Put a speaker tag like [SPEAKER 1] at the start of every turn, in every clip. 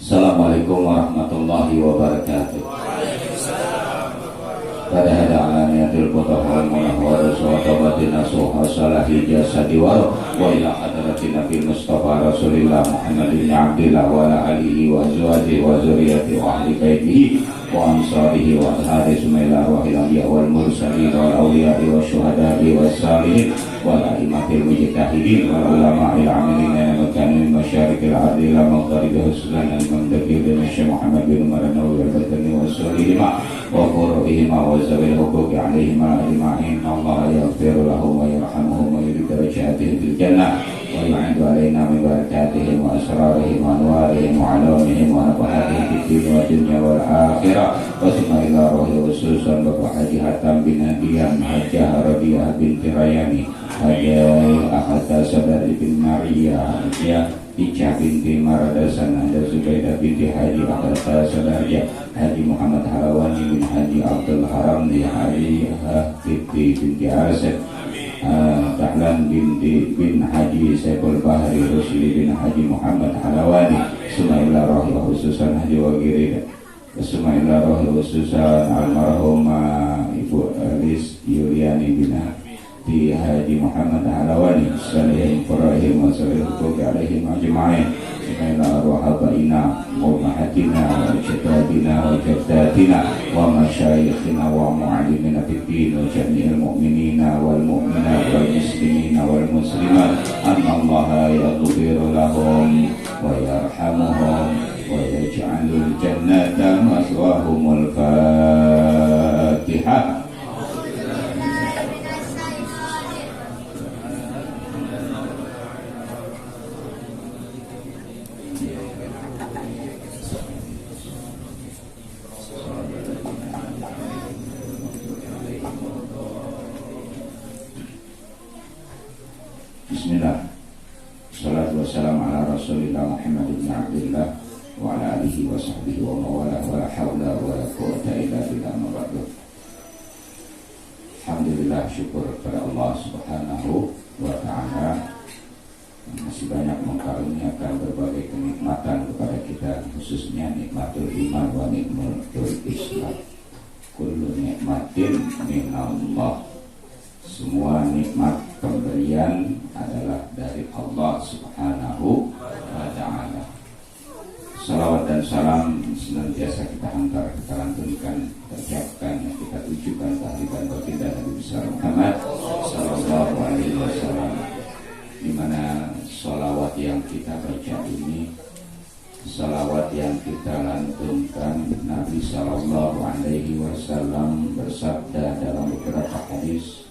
[SPEAKER 1] Assalamualaikum warahmatullahi wabarakatuh. Pada hada ala niyatil putahwal munahwar suwatabatin asuha salahi jasadi wa ila hadratin Nabi Mustafa Rasulillah Muhammadin Abdillah wa ala alihi wa azwajihi wa zuriyati wa ahli baitihi wa ansarihi wa ashari sumaila wahil anbiya wal mursalin wal awliya'i wa syuhada'i wa salihin wa la'imatil mujtahidin wa ulama'il amilin makanin masyarikil adil maghdaribi huslan al-imam dakir bin Syekh Muhammad bin Umar an-Nawawi al-Badani wa salihima wa qura'ihima wa zawil huquqi alaihima ajma'in. Allah yaghfiru lahum wa yarhamuhum wa yuri darajatihim fil jannah wa yu'idu alaina min barakatihim wa asrarihim wa anwarihim wa alamihim wa nafahatihim fid dunya wa dunya wal akhirah. Wa summa ila rohi khususan Bapak Haji Hatam bin Hadian Hajjah Rabiah bin Tirayani Hajjah Ahata Sadari bin Maria Hajjah Icah binti Maradasan Ada Zubaidah binti Haji Ahata Sadarja Haji Muhammad Harawani bin Haji Abdul Haram di Haji Hafifi binti Asad Dahlan binti bin Haji Saiful Bahri Rusli bin Haji Muhammad Harawani Sumaila Rohi khususan Haji Wagiri Sumaila Rohi khususan almarhumah Ibu Alis Yuliani bin di Haji Muhammad Harawani salihim Ibrahim wa salihim Tuki alaihim ajma'in Sumaila arwah abaina wa mahatina wa jadadina wa jaddatina wa masyayikhina wa mu'alimina fiddin wa jami'il mu'minina wal mu'minat wal muslimina wal muslimat anna allaha yaghfiru lahum wa yarhamuhum wa yaj'alul jannata maswahumul Fatihah. Bismillah. Salatu wassalamu ala Rasulillah Muhammad bin Abdillah wa ala alihi wa sahbihi wa mawala wa la hawla wa la quwwata illa billah ma ba'du. Alhamdulillah, syukur kepada Allah Subhanahu wa ta'ala masih banyak mengkaruniakan berbagai kenikmatan kepada kita, khususnya nikmatul iman wa nikmatul Islam. Kullu nikmatin minallah. Semua nikmat pemberian adalah dari Allah Subhanahu wa ta'ala. Salawat dan salam senantiasa kita hantar, kita lantunkan, kita ucapkan, kita tujukan kehadiran baginda Nabi besar Muhammad sallallahu alaihi wasallam, di mana salawat yang kita baca ini, salawat yang kita lantunkan, Nabi sallallahu alaihi wasallam bersabda dalam beberapa hadis.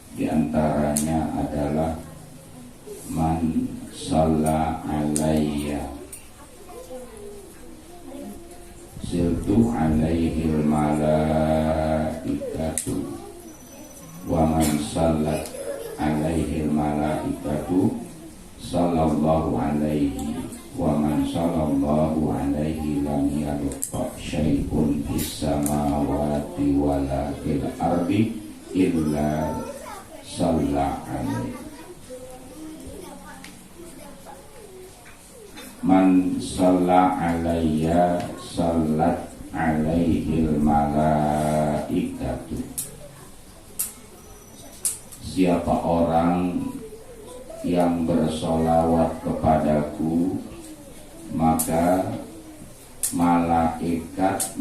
[SPEAKER 1] Di antaranya adalah man shalla alayya siltu alaihil malaikatu wa man sallat alaihil malaikatu sallallahu alaihi wa man sallallahu alaihi lam yabqa syai'un fis samawati wala fil ardi illa shalla alaihi. Man shalla alayya sallat alaihil malaikatu. Siapa orang yang bersolawat kepadaku, maka malaikat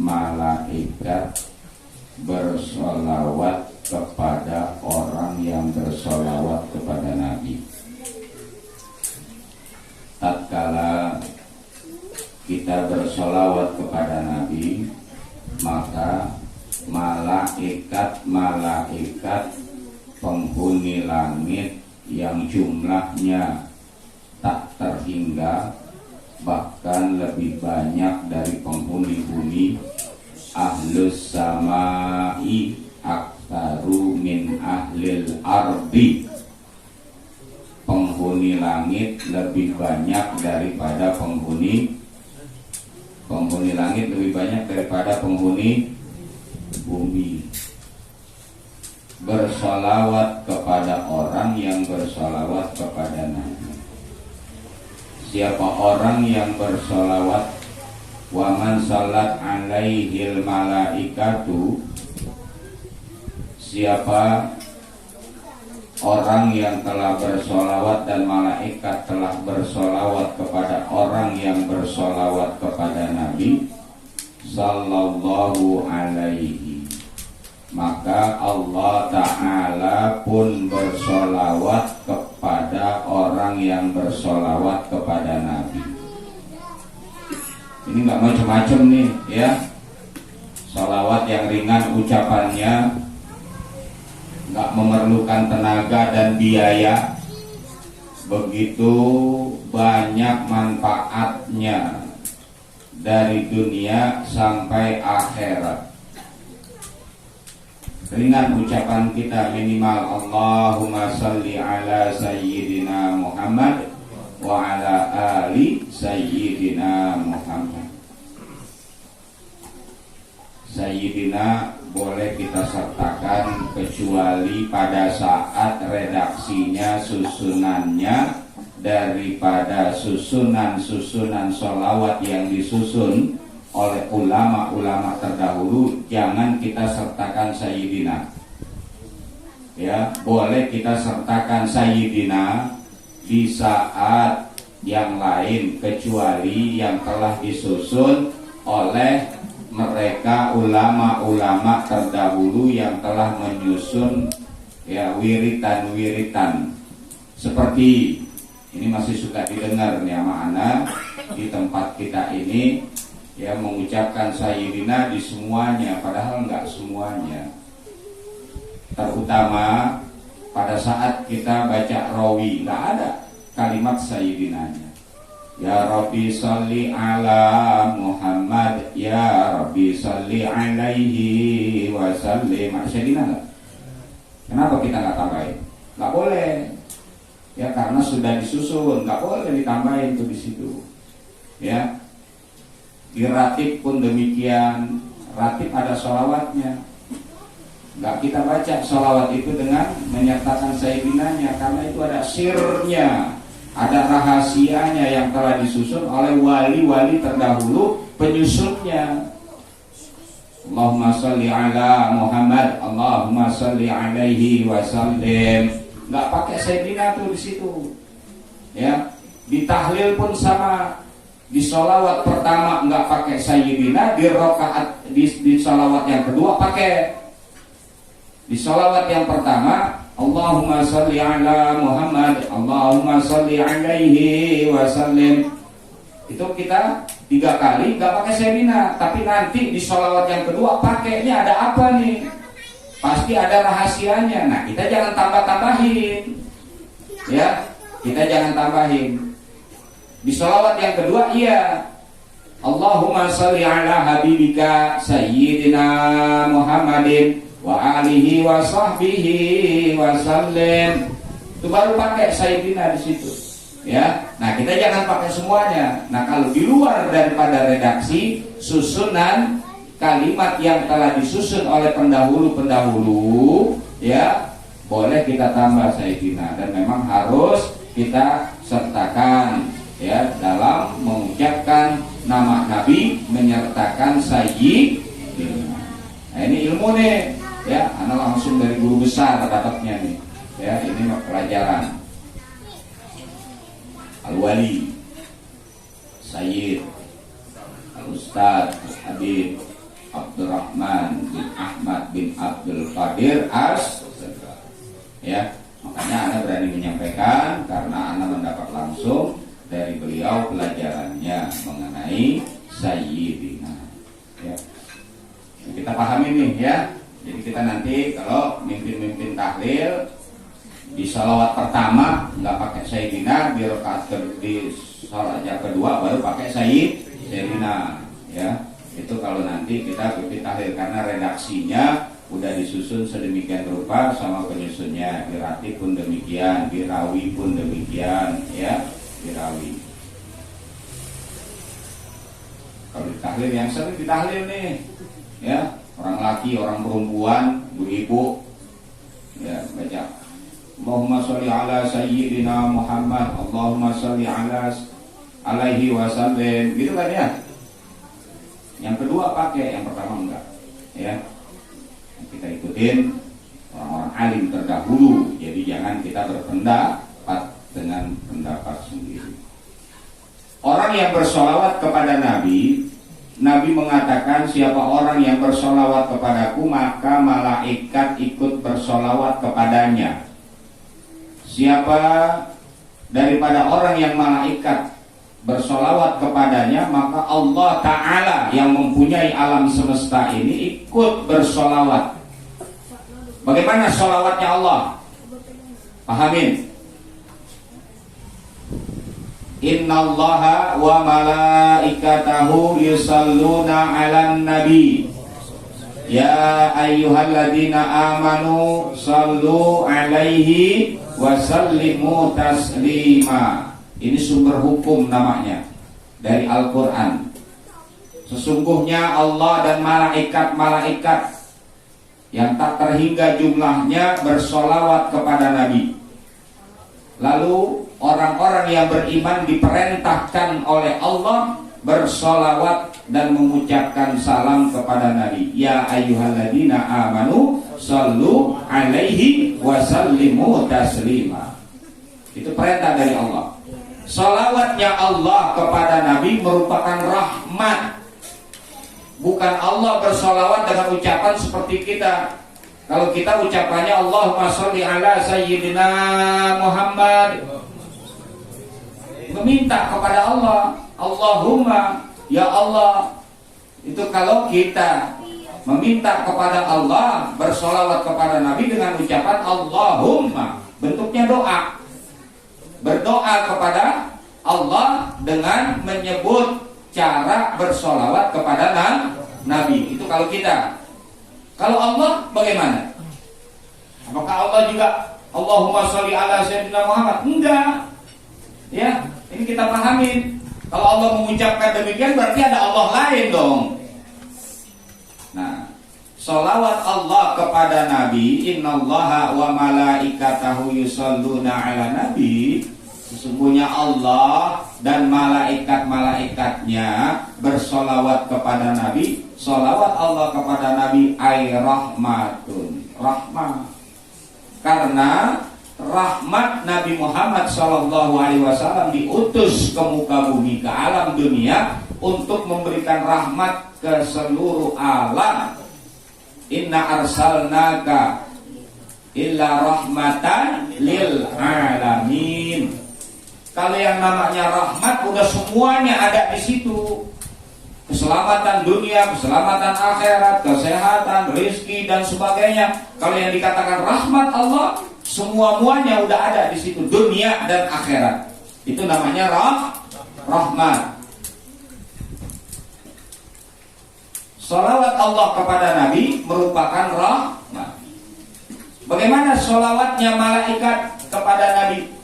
[SPEAKER 1] bersolawat kepada orang yang bersolawat kepada Nabi. Tatkala kita bersolawat kepada Nabi, maka malaikat penghuni langit yang jumlahnya tak terhingga, bahkan lebih banyak dari penghuni bumi, ahlus samai aktaru min ahlil ardi. Penghuni langit lebih banyak daripada penghuni langit lebih banyak daripada penghuni bumi. Bersolawat kepada orang yang bersolawat kepada Nabi. Siapa orang yang bersolawat wa man salat alaihil malaikatu, siapa orang yang telah bersolawat dan malaikat telah bersolawat kepada orang yang bersolawat kepada Nabi sallallahu alaihi, maka Allah Ta'ala pun bersolawat kepada orang yang bersolawat kepada Nabi. Ini nggak macam-macam nih ya, solawat yang ringan ucapannya, nggak memerlukan tenaga dan biaya, begitu banyak manfaatnya dari dunia sampai akhirat. Ringan ucapan kita, minimal Allahumma salli ala sayyidina Muhammad wa ala ali sayyidina Muhammad. Sayyidina boleh kita sertakan kecuali pada saat redaksinya, susunannya daripada susunan-susunan sholawat yang disusun oleh ulama-ulama terdahulu, jangan kita sertakan sayyidina. Ya, boleh kita sertakan sayyidina di saat yang lain kecuali yang telah disusun oleh mereka ulama-ulama terdahulu yang telah menyusun ya wiritan-wiritan. Seperti ini masih suka didengar nih sama anak di tempat kita ini ya, mengucapkan sayyidina di semuanya, padahal enggak semuanya. Terutama pada saat kita baca rawi, enggak ada kalimat sayyidinanya. Ya Rabbi salli ala Muhammad, ya Rabbi salli alaihi wa sallim. Sayyidina enggak? Kenapa kita enggak tambahin? Enggak boleh. Ya karena sudah disusun, enggak boleh ditambahin tuh di situ. Ya. Di ratib pun demikian, ratib ada sholawatnya. Enggak kita baca sholawat itu dengan menyertakan sayyidinanya, karena itu ada sirnya, ada rahasianya yang telah disusun oleh wali-wali terdahulu penyusunnya. Allahumma sholli ala Muhammad, Allahumma sholli alaihi wasallim. Enggak pakai sayyidina tuh di situ. Ya, di tahlil pun sama. Di sholawat pertama enggak pakai sayyidina, di rakaat di sholawat yang kedua pakai. Di sholawat yang pertama Allahumma sholli ala Muhammad, Allahumma sholli alaihi wasallim. Itu kita 3 kali enggak pakai sayyidina, tapi nanti di sholawat yang kedua pakainya ada apa nih? Pasti ada rahasianya. Nah, kita jangan tambah-tambahin. Ya, kita jangan tambahin. Di sholawat yang kedua iya, Allahumma sholli ala habibika sayyidina Muhammadin wa alihi wa sahbihi wa sallim. Itu baru pakai sayyidina di situ. Ya. Nah, kita jangan pakai semuanya. Nah, kalau di luar daripada redaksi susunan kalimat yang telah disusun oleh pendahulu-pendahulu, ya, boleh kita tambah sayyidina, dan memang harus kita sertakan ya dalam mengucapkan nama Nabi, menyertakan sayyidina. Nah, ini ilmu nih ya, anak langsung dari guru besar dapatnya nih ya, ini pelajaran. Al-Wali Sayyid Al-Ustaz Al-Habib Abdurrahman bin Ahmad bin Abdul Qadir ya, makanya Anda berani menyampaikan karena Anda mendapat langsung dari beliau pelajarannya mengenai sayyidina ya. Kita pahami nih ya. Jadi kita nanti kalau mimpin tahlil di sholawat pertama nggak pakai sayyidina, di rakaat di sholat yang kedua baru pakai sayyidina ya. Itu kalau nanti kita pimpin tahlil, karena redaksinya udah disusun sedemikian rupa sama penyusunnya. Di ratib pun demikian, di rawi pun demikian ya, di rawi. Kalau di tahlil yang sering ditahlil nih ya, orang laki, orang perempuan, ibu-ibu ya, baca Allahumma sholli ala sayyidina Muhammad, Allahumma sholli ala alaihi wasallim, gitu kan ya. Yang kedua pakai, yang pertama enggak. Ya, kita ikutin orang-orang alim terdahulu. Jadi jangan kita berpendapat dengan pendapat sendiri. Orang yang bersolawat kepada Nabi, Nabi mengatakan siapa orang yang bersolawat kepadaku maka malaikat ikut bersolawat kepadanya. Siapa daripada orang yang malaikat bersolawat kepadanya maka Allah Ta'ala yang mempunyai alam semesta ini ikut bersolawat. Bagaimana solawatnya Allah? Pahamin. Innallaha wa malaikatahu yusalluna 'alan nabi ya ayyuhalladzina amanu sallu 'alaihi wa sallimu taslima. Ini sumber hukum namanya dari Al-Qur'an. Sesungguhnya Allah dan malaikat-malaikat yang tak terhingga jumlahnya bersolawat kepada Nabi. Lalu orang-orang yang beriman diperintahkan oleh Allah bersolawat dan mengucapkan salam kepada Nabi. Ya ayyuhalladzina amanu sallu alaihi wa sallimu taslima. Itu perintah dari Allah. Salawatnya Allah kepada Nabi merupakan rahmat. Bukan Allah bersolawat dengan ucapan seperti kita. Kalau kita ucapannya Allahumma sholli ala sayyidina Muhammad, meminta kepada Allah, Allahumma ya Allah. Itu kalau kita meminta kepada Allah, bersolawat kepada Nabi dengan ucapan Allahumma, bentuknya doa. Berdoa kepada Allah dengan menyebut cara bersolawat kepada Nabi. Itu kalau kita. Kalau Allah bagaimana? Apakah Allah juga Allahumma sholli ala sayyidina Muhammad? Enggak. Ya, ini kita pahamin. Kalau Allah mengucapkan demikian berarti ada Allah lain dong. Nah, sholawat Allah kepada Nabi, innallaha wa malaikatahu yusalluna 'ala nabi. Sesungguhnya Allah dan malaikat-malaikatnya bersolawat kepada Nabi. Solawat Allah kepada Nabi ay rahmatun, rahmat. Karena rahmat Nabi Muhammad SAW diutus ke muka bumi, ke alam dunia untuk memberikan rahmat ke seluruh alam. Inna arsalnaka illa rahmatan lil alamin. Kalau yang namanya rahmat udah semuanya ada di situ. Keselamatan dunia, keselamatan akhirat, kesehatan, rezeki dan sebagainya. Kalau yang dikatakan rahmat Allah, semua-muanya udah ada di situ, dunia dan akhirat. Itu namanya rahmat. Salawat Allah kepada Nabi merupakan rahmat. Bagaimana salawatnya malaikat kepada Nabi?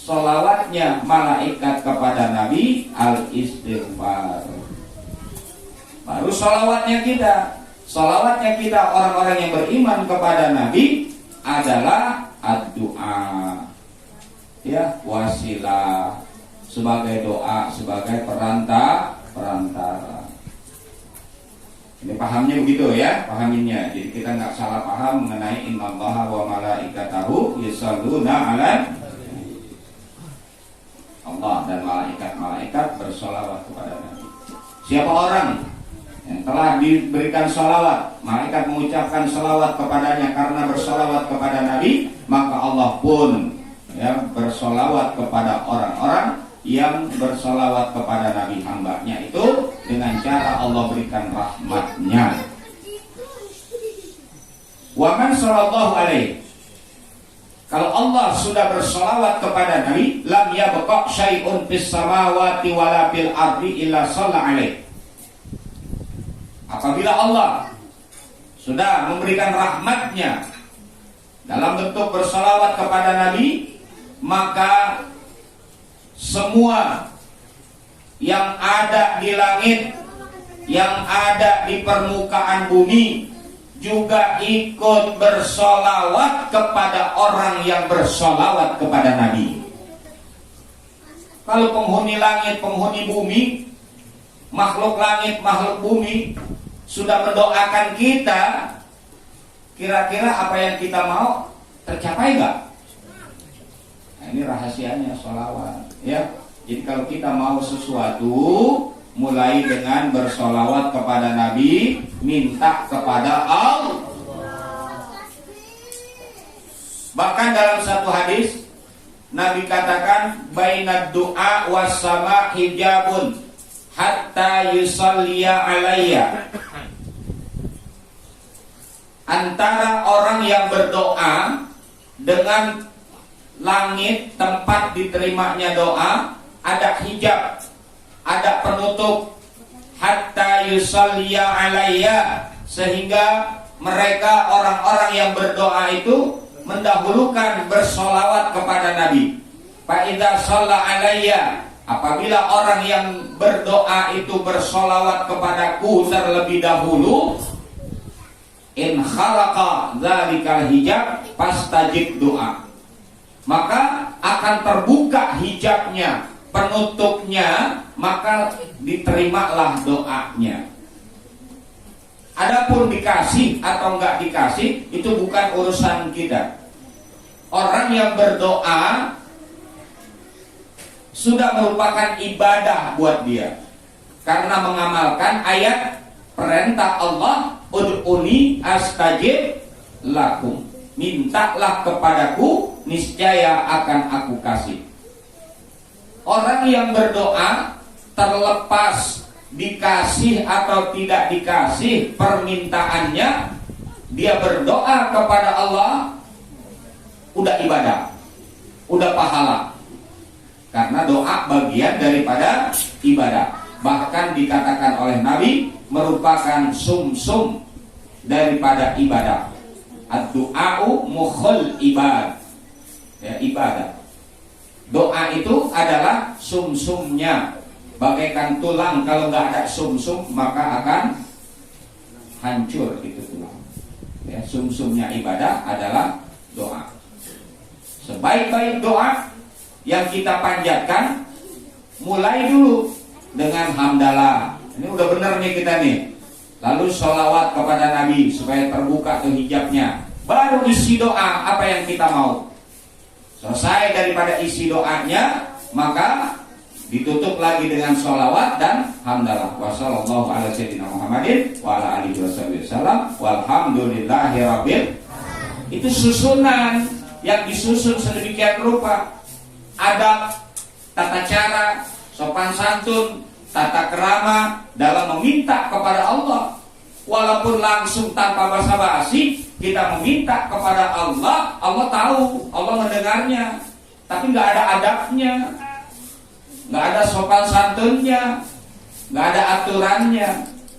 [SPEAKER 1] Salawatnya malaikat kepada Nabi al-istighfar. Baru salawatnya kita. Salawatnya kita orang-orang yang beriman kepada Nabi adalah ad-du'a. Ya, wasilah, sebagai doa, sebagai perantara. Ini pahamnya begitu ya, pahaminnya. Jadi kita nggak salah paham mengenai innallaha wa malaikatahu yusalluna 'alan. Allah dan malaikat-malaikat bersolawat kepada Nabi. Siapa orang yang telah diberikan sholawat, malaikat mengucapkan sholawat kepadanya karena bersolawat kepada Nabi, maka Allah pun ya bersolawat kepada orang-orang yang bersolawat kepada Nabi hambanya itu dengan cara Allah berikan rahmatnya. Wa man sallallahu alaihi. Kalau Allah sudah bersolawat kepada Nabi, lam yabqa syai'un fis samawati wala fil ardi illa shalla alaihi. Apabila Allah sudah memberikan rahmatnya dalam bentuk bersolawat kepada Nabi, maka semua yang ada di langit, yang ada di permukaan bumi juga ikut bersolawat kepada orang yang bersolawat kepada Nabi. Kalau penghuni langit, penghuni bumi makhluk langit, makhluk bumi sudah mendoakan kita, kira-kira apa yang kita mau tercapai nggak? Nah, ini rahasianya sholawat, ya. Jadi kalau kita mau sesuatu, mulai dengan bersolawat kepada Nabi, minta kepada Allah. Bahkan dalam satu hadis Nabi katakan, bainad du'a was sama hijabun hatta yusalliya alayya. Antara orang yang berdoa dengan langit tempat diterimanya doa ada hijab, ada penutup, hatta yusalliya alayya, sehingga mereka orang-orang yang berdoa itu mendahulukan bersolawat kepada Nabi. Fa idza shalla alayya, apabila orang yang berdoa itu bersolawat kepadaku terlebih dahulu, in khalaqa dzalikal hijab fastajib doa, maka akan terbuka hijabnya, penutupnya, maka diterimalah doanya. Adapun dikasih atau enggak dikasih itu bukan urusan kita. Orang yang berdoa sudah merupakan ibadah buat dia, karena mengamalkan ayat perintah Allah, ud'uni astajib lakum, mintalah kepadaku, niscaya akan aku kasih. Orang yang berdoa terlepas dikasih atau tidak dikasih permintaannya, dia berdoa kepada Allah, udah ibadah, udah pahala, karena doa bagian daripada ibadah. Bahkan dikatakan oleh Nabi merupakan sumsum daripada ibadah. Ad-du'a'u mukhul ibad, ya, ibadah. Doa itu adalah sumsumnya, bagaikan tulang. Kalau nggak ada sumsum maka akan hancur itu tulang. Ya, sumsumnya ibadah adalah doa. Sebaik-baik doa yang kita panjatkan, mulai dulu dengan hamdalah. Ini udah bener nih kita nih. Lalu sholawat kepada Nabi supaya terbuka tuh hijabnya. Baru isi doa apa yang kita mau. Selesai daripada isi doanya, maka ditutup lagi dengan sholawat dan hamdalah. Wassallallahu ala sayyidina Muhammadin wa ala alihi wasallam walhamdulillahirabbil. Itu susunan yang disusun sedemikian rupa. Adab, tata cara, sopan santun, tata kerama dalam meminta kepada Allah. Walaupun langsung tanpa basa-basi kita meminta kepada Allah, Allah tahu, Allah mendengarnya, tapi nggak ada adabnya, nggak ada sopan santunnya, nggak ada aturannya.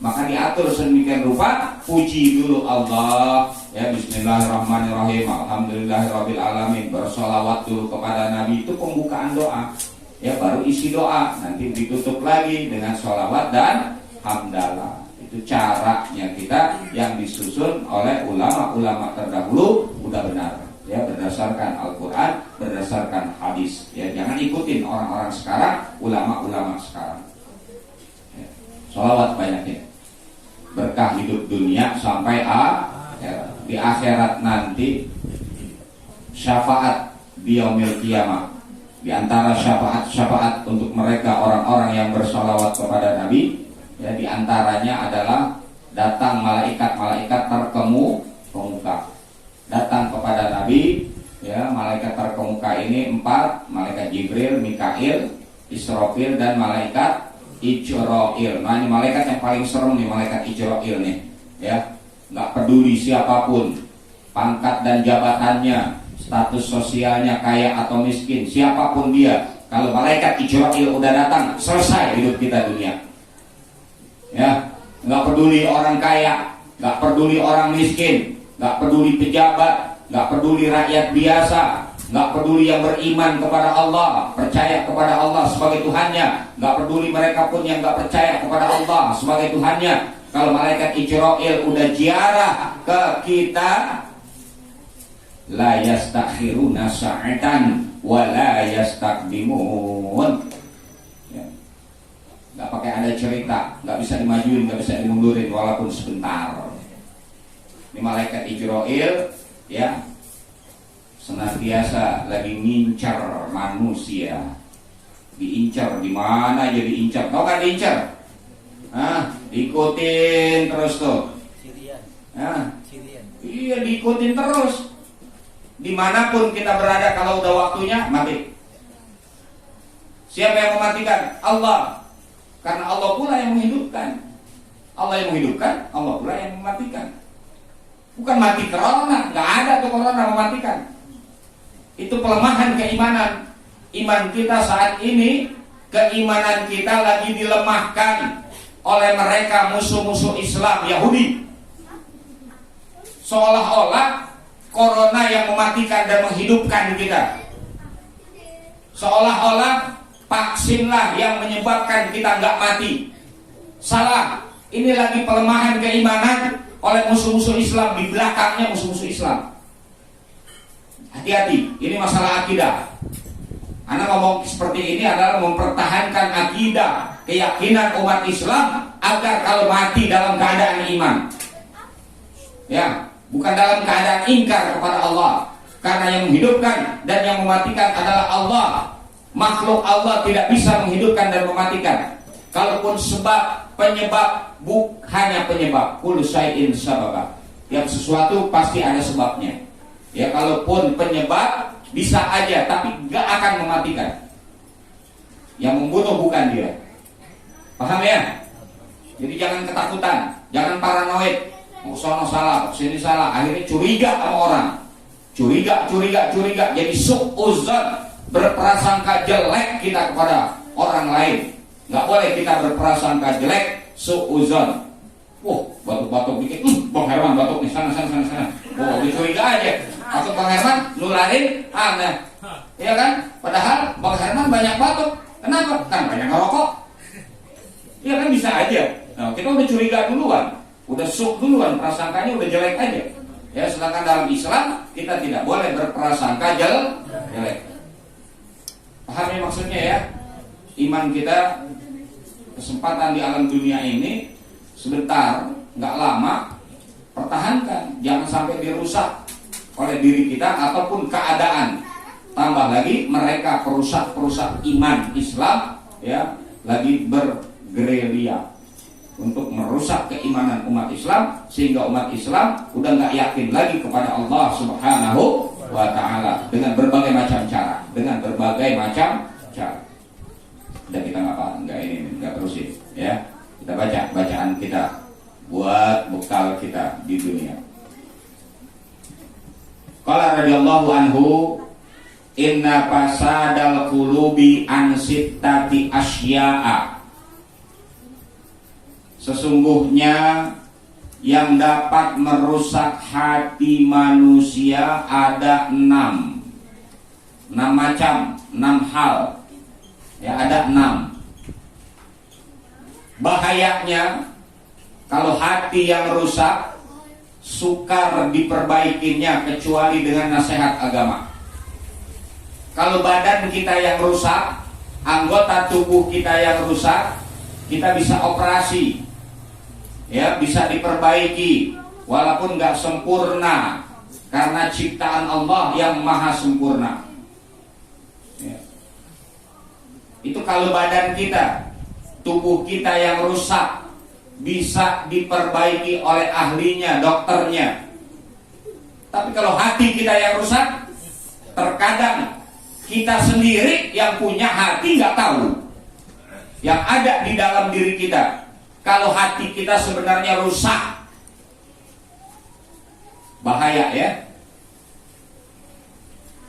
[SPEAKER 1] Maka diatur sedemikian rupa, puji dulu Allah, ya, bismillahirrahmanirrahim, alhamdulillahirabbil alamin, bersolawat dulu kepada Nabi, itu pembukaan doa. Ya, baru isi doa, nanti ditutup lagi dengan sholawat dan hamdalah. Itu caranya kita yang disusun oleh ulama-ulama terdahulu udah benar, ya, berdasarkan Al-Quran, berdasarkan hadis. Ya, jangan ikutin orang-orang sekarang, ulama-ulama sekarang. Ya, sholawat banyaknya, berkah hidup dunia sampai akhirat. Di akhirat nanti syafaat di yaumil qiyamah. Di antara syafaat untuk mereka orang-orang yang bersolawat kepada Nabi, ya, di antaranya adalah datang malaikat-malaikat terkemuka. Datang kepada Nabi, ya, malaikat terkemuka ini 4, malaikat Jibril, Mikail, Israfil, dan malaikat Ijrail. Nah, ini malaikat yang paling serem nih, malaikat Ijrail nih, ya. Nggak peduli siapapun, pangkat dan jabatannya, status sosialnya kaya atau miskin, siapapun dia, kalau malaikat Ijrail udah datang, selesai hidup kita dunia. Ya, nggak peduli orang kaya, nggak peduli orang miskin, nggak peduli pejabat, nggak peduli rakyat biasa, nggak peduli yang beriman kepada Allah, percaya kepada Allah sebagai Tuhannya, nggak peduli mereka pun yang nggak percaya kepada Allah sebagai Tuhannya. Kalau malaikat Ijrail udah ziarah ke kita, la yastakhiruna sa'atan wa la yastaqdimun. Ya. nggak pakai ada cerita, nggak bisa dimajuin, nggak bisa dimundurin walaupun sebentar. Ini malaikat Israil ya senantiasa lagi ngincar manusia, diincar di mana aja diincar, tau kan diincar? Diikutin terus tuh. Iya diikutin terus. Dimanapun kita berada kalau udah waktunya mati. Siapa yang mematikan? Allah. Karena Allah pula yang menghidupkan. Allah yang menghidupkan, Allah pula yang mematikan. Bukan mati corona, nggak ada tuh corona mematikan. Itu pelemahan keimanan. Iman kita saat ini, keimanan kita lagi dilemahkan oleh mereka musuh-musuh Islam Yahudi. Seolah-olah corona yang mematikan dan menghidupkan kita. Seolah-olah vaksinlah yang menyebabkan kita nggak mati. Salah. Ini lagi pelemahan keimanan oleh musuh-musuh Islam. Di belakangnya musuh-musuh Islam. Hati-hati. Ini masalah akidah. Anak ngomong seperti ini adalah mempertahankan akidah, keyakinan umat Islam agar kalau mati dalam keadaan iman. Ya, bukan dalam keadaan ingkar kepada Allah. Karena yang menghidupkan dan yang mematikan adalah Allah. Makhluk Allah tidak bisa menghidupkan dan mematikan. Kalaupun sebab, penyebab, hanya penyebab. Kullu syai'in sababa. Yang sesuatu pasti ada sebabnya. Ya, kalaupun penyebab bisa aja, tapi gak akan mematikan. Yang membunuh bukan dia. Paham ya? Jadi jangan ketakutan, jangan paranoid. Mau sono salah, sini salah. Akhirnya curiga sama orang. Curiga. Jadi su'uzan. Berprasangka jelek kita kepada orang lain. Nggak boleh kita berprasangka jelek, su'uzon. Batuk-batuk dikit, Bang Herman batuk nih, sana. Dicuriga aja. Atau Bang Herman nularin aneh. Iya kan? Padahal Bang Herman banyak batuk. Kenapa? Kan banyak ngerokok. Iya kan bisa aja. Nah, kita udah curiga duluan, udah duluan, prasangkanya udah jelek aja. Ya, sedangkan dalam Islam kita tidak boleh berprasangka jelek. Pahami maksudnya ya? Iman kita, kesempatan di alam dunia ini sebentar, nggak lama, pertahankan, jangan sampai dirusak oleh diri kita ataupun keadaan. Tambah lagi mereka perusak iman Islam, ya, lagi bergerilya untuk merusak keimanan umat Islam sehingga umat Islam udah nggak yakin lagi kepada Allah Subhanahu wa ta'ala dengan berbagai macam cara. Dan kita nggak terusin ya. Kita baca bacaan kita buat bekal kita di dunia. Qala radhiyallahu anhu, inna fasadal qulubi an sittati asya'a. Sesungguhnya yang dapat merusak hati manusia ada 6 macam, 6 hal. Ya, ada 6. Bahayanya kalau hati yang rusak, sukar diperbaikinya kecuali dengan nasihat agama. Kalau badan kita yang rusak, anggota tubuh kita yang rusak, kita bisa operasi. Ya, bisa diperbaiki walaupun nggak sempurna karena ciptaan Allah yang maha sempurna. Ya. Itu kalau badan kita, tubuh kita yang rusak bisa diperbaiki oleh ahlinya, dokternya. Tapi kalau hati kita yang rusak, terkadang kita sendiri yang punya hati nggak tahu yang ada di dalam diri kita. Kalau hati kita sebenarnya rusak, bahaya ya.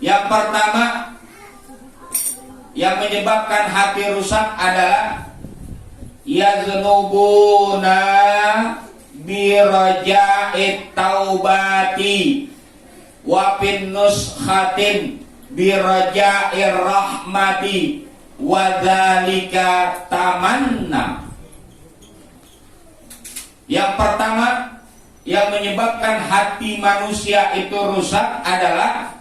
[SPEAKER 1] Yang pertama yang menyebabkan hati rusak adalah yaznubuna biraja'it taubati wa fin nuskhatin biraja'ir rahmati wa dzalika tamanna. Yang pertama yang menyebabkan hati manusia itu rusak adalah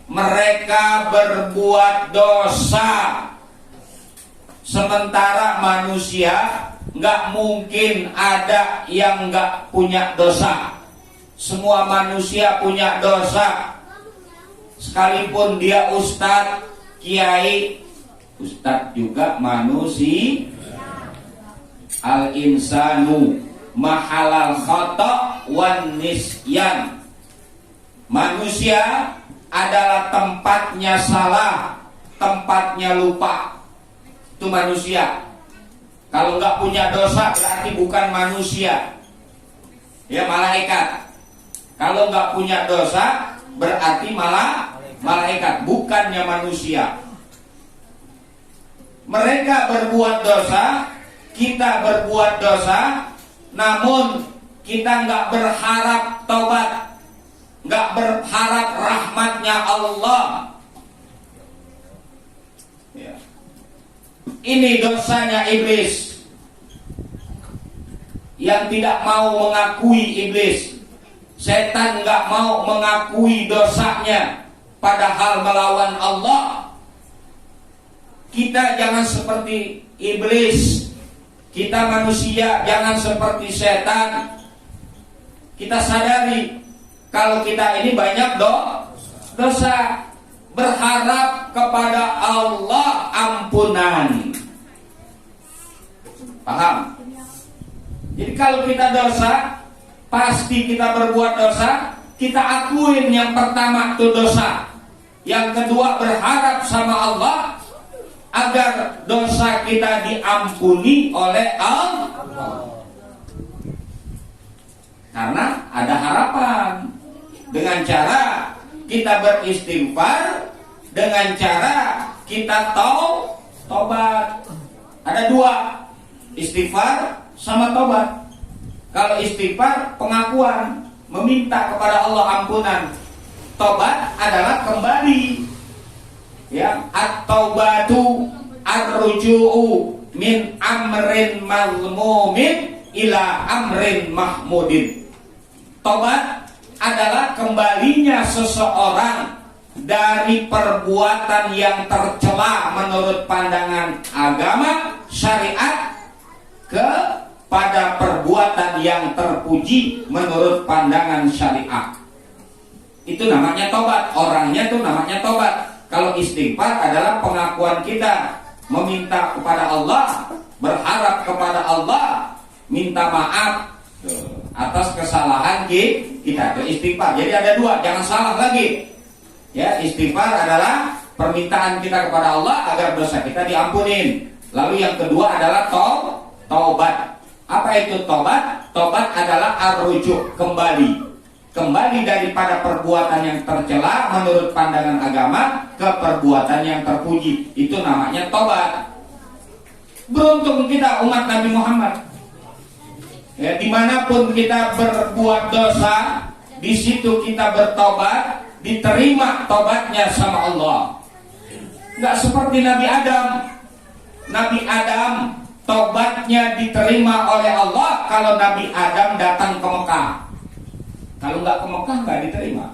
[SPEAKER 1] mereka berbuat dosa Sementara manusia nggak mungkin ada yang nggak punya dosa. Semua manusia punya dosa. Sekalipun dia ustadz, kiai, ustadz juga manusia. Al-insanu mahalal khata' wan nisyan. Manusia adalah tempatnya salah, tempatnya lupa. Itu manusia. Kalau nggak punya dosa berarti bukan manusia. Ya, malaikat. Kalau nggak punya dosa berarti malah malaikat, bukannya manusia. Mereka berbuat dosa, kita berbuat dosa, namun kita nggak berharap taubat, nggak berharap rahmatnya Allah. Ya. Ini dosanya iblis yang tidak mau mengakui iblis. Setan nggak mau mengakui dosanya, padahal melawan Allah. Kita jangan seperti iblis. Kita manusia jangan seperti setan. Kita sadari kalau kita ini banyak dosa, berharap kepada Allah ampunan. Paham? Jadi kalau kita dosa, pasti kita berbuat dosa, kita akuin yang pertama itu dosa. Yang kedua berharap sama Allah agar dosa kita diampuni oleh Allah. Karena ada harapan dengan cara kita beristighfar, dengan cara kita tobat. Ada dua, istighfar sama tobat. Kalau istighfar pengakuan, meminta kepada Allah ampunan. Tobat adalah kembali. Ya, at-taubatu ar-ruju'u min amrin mazmumin ila amrin mahmudin. Tobat adalah kembalinya seseorang dari perbuatan yang tercela menurut pandangan agama syariat kepada perbuatan yang terpuji menurut pandangan syariat. Itu namanya tobat. Orangnya itu namanya tobat. Kalau istighfar adalah pengakuan kita, meminta kepada Allah, berharap kepada Allah, minta maaf atas kesalahan kita. Itu istighfar. Jadi ada dua, jangan salah lagi. Ya, istighfar adalah permintaan kita kepada Allah agar dosa kita diampunin. Lalu yang kedua adalah taubat. Apa itu taubat? Taubat adalah ar-rujuk, kembali daripada perbuatan yang tercela menurut pandangan agama ke perbuatan yang terpuji. Itu namanya taubat. Beruntung kita umat Nabi Muhammad. Ya, dimanapun kita berbuat dosa, di situ kita bertobat, diterima tobatnya sama Allah. Nggak seperti Nabi Adam. Nabi Adam tobatnya diterima oleh Allah kalau Nabi Adam datang ke Mekah. Kalau nggak ke Mekah nggak diterima.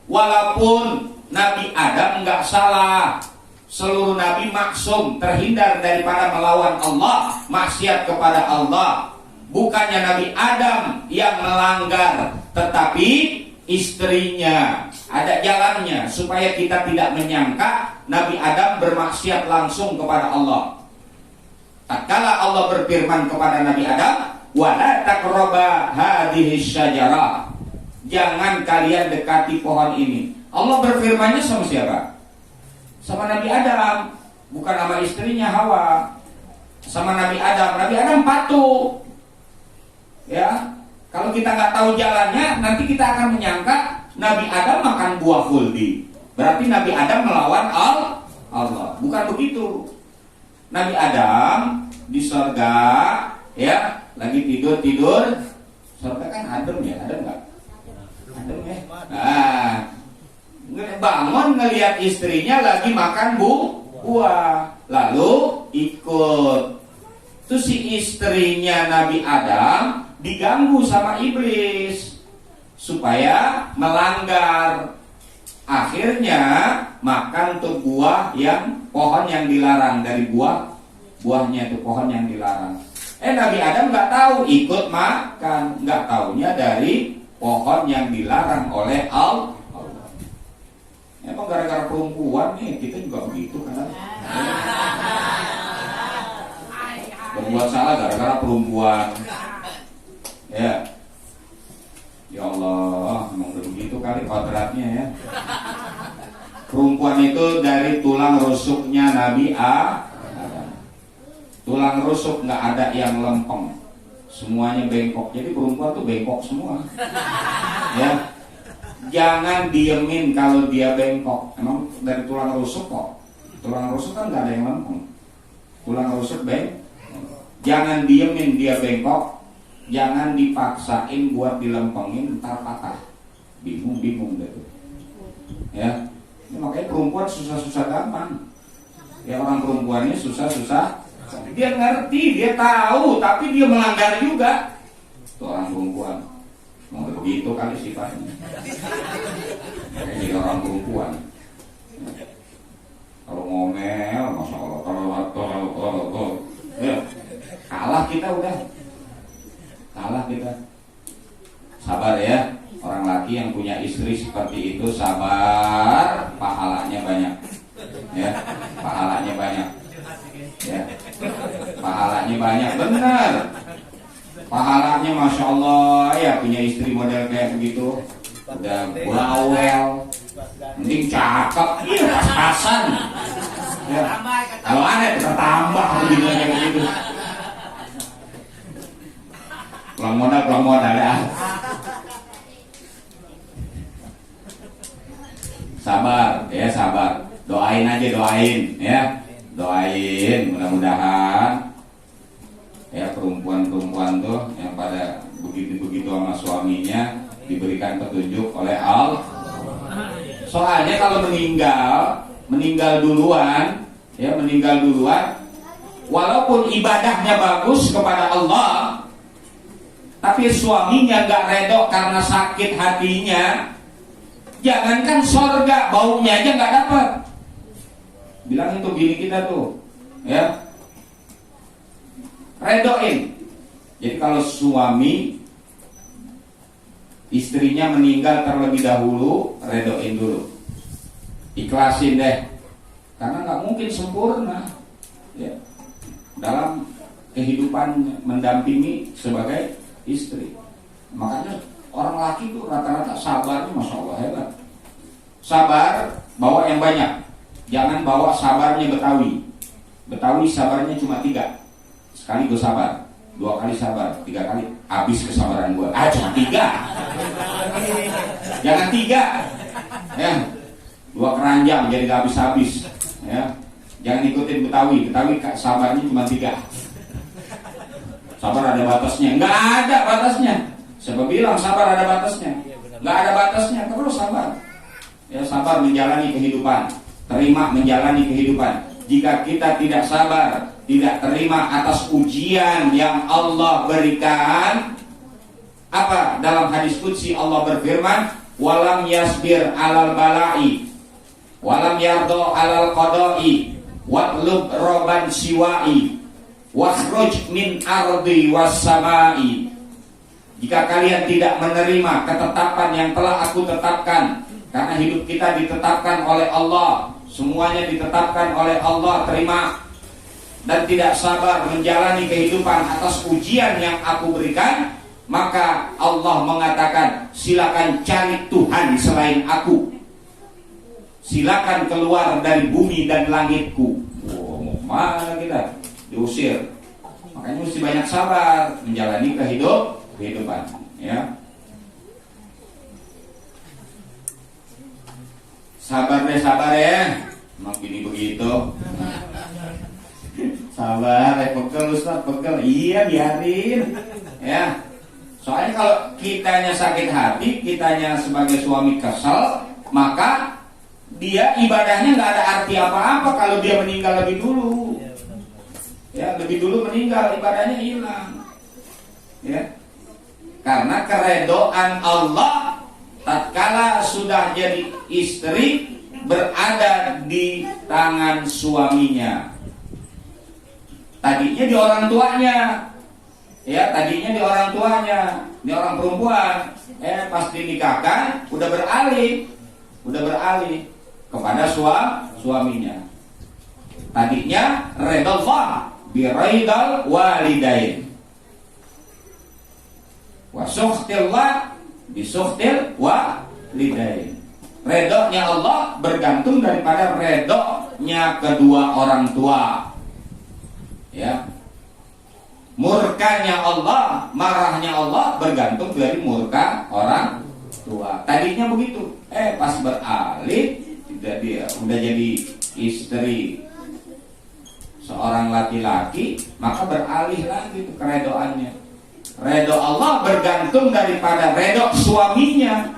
[SPEAKER 1] Walaupun Nabi Adam nggak salah, seluruh Nabi maksum, terhindar daripada melawan Allah, maksiat kepada Allah. Bukannya Nabi Adam yang melanggar, tetapi istrinya ada jalannya supaya kita tidak menyangka Nabi Adam bermaksiat langsung kepada Allah. Tatkala Allah berfirman kepada Nabi Adam, wala taqraba hadhihi syajarah, jangan kalian dekati pohon ini. Allah berfirmannya sama siapa? Sama Nabi Adam, bukan sama istrinya Hawa. Sama Nabi Adam. Nabi Adam patuh. Ya, kalau kita nggak tahu jalannya, nanti kita akan menyangka Nabi Adam makan buah khuldi. Berarti Nabi Adam melawan Allah. Bukan begitu. Nabi Adam di surga, ya, lagi tidur. Surga kan adem ya, adem nggak? Adem ya. Nah, bangun ngelihat istrinya lagi makan buah, lalu ikut. Terus si istrinya Nabi Adam diganggu sama iblis supaya melanggar. Akhirnya makan tuh buah yang pohon yang dilarang dari buah buahnya itu pohon yang dilarang. Nabi Adam nggak tahu, ikut makan, nggak taunya dari pohon yang dilarang oleh Allah. Emang gara-gara perempuan nih kita juga begitu kan? Berbuat salah gara-gara perempuan. Ya, ya Allah, emang begitu kali kodratnya ya. Perempuan itu dari tulang rusuknya Nabi Adam. Tulang rusuk nggak ada yang lempeng, semuanya bengkok. Jadi perempuan tuh bengkok semua. Ya, jangan diemin kalau dia bengkok. Emang dari tulang rusuk kok. Tulang rusuk kan nggak ada yang lempeng. Tulang rusuk bengkok. Jangan diemin dia bengkok. Jangan dipaksain buat dilempengin, ntar patah. Bingung gitu. Ya, ini makanya perempuan susah-susah gampang. Ya, orang perempuannya susah-susah. Dia ngerti, dia tahu, tapi dia melanggar juga. Itu orang perempuan. Mau begitu kali sifatnya. Jadi orang perempuan. Kalau ngomel, masya Allah, kalau ya, kalah kita udah. Kalah kita. Sabar ya. Orang laki yang punya istri seperti itu sabar, pahalanya banyak. Ya, pahalanya banyak. Ya, pahalanya banyak, benar. Pahalanya masya Allah ya, punya istri model kayak begitu. Udah bawel, mending cakep, iya pas-pasan. Ya. Kalau ada kita tambah begitu kayak begitu. Pulang modal ya. Sabar ya, sabar. Doain aja, doain ya. Doain mudah-mudahan ya perempuan-perempuan tuh yang pada begitu-begitu sama suaminya diberikan petunjuk oleh Allah. Soalnya kalau meninggal duluan, walaupun ibadahnya bagus kepada Allah, tapi suaminya nggak redho karena sakit hatinya, jangankan sorga, baunya aja nggak dapat. Bilang itu bini kita tuh, ya, redoin. Jadi kalau suami istrinya meninggal terlebih dahulu, redoin dulu, ikhlasin deh, karena nggak mungkin sempurna, ya, dalam kehidupan mendampingi sebagai istri. Makanya orang laki tuh rata-rata sabarnya masya Allah hebat. Sabar bawa yang banyak. Jangan bawa sabarnya Betawi. Betawi sabarnya cuma 3. Sekali gue sabar, 2 kali sabar, 3 kali habis kesabaran gue. Jangan 3. Jangan 3. Ya. 2 keranjang jadi gak habis-habis. Ya. Jangan ikutin Betawi. Betawi sabarnya cuma 3. Sabar ada batasnya. Enggak ada batasnya. Siapa bilang sabar ada batasnya? Enggak ada batasnya. Terus sabar. Ya, sabar menjalani kehidupan. Terima menjalani kehidupan. Jika kita tidak sabar, tidak terima atas ujian yang Allah berikan, apa dalam hadis qudsi Allah berfirman, walam yasbir alal bala'i walam yardo alal qada'i watlub roban siwa'i wakhruj min ardi wassamai. Jika kalian tidak menerima ketetapan yang telah aku tetapkan, karena hidup kita ditetapkan oleh Allah, semuanya ditetapkan oleh Allah, terima, dan tidak sabar menjalani kehidupan atas ujian yang aku berikan, maka Allah mengatakan, silakan cari Tuhan selain aku, silakan keluar dari bumi dan langitku. Mau mana kita? Diusir. Makanya mesti banyak sabar menjalani kehidupan, ya. Sabar ya. Emang gini begitu. Sabar, pegel Ustaz, pegel. Iya, biarin. Ya. Soalnya kalau kitanya sakit hati, kitanya sebagai suami kesel, maka dia ibadahnya nggak ada arti apa-apa kalau dia meninggal lebih dulu. Ya, lebih dulu meninggal, ibadahnya hilang. Ya. Karena keredoan Allah tatkala sudah jadi istri berada di tangan suaminya. Tadinya di orang tuanya, ya tadinya di orang tuanya, ini orang perempuan, pas dinikahkan udah beralih kepada suaminya. Tadinya redallah biraidal walidain, wa sukhtillah bisukhtil walidain. Redonya Allah bergantung daripada redonya kedua orang tua. Ya. Murkanya Allah, marahnya Allah bergantung dari murka orang tua. Tadinya begitu. Pas beralih dia udah jadi istri seorang laki-laki, maka beralih lagi ke redoannya. Redo Allah bergantung daripada redo suaminya.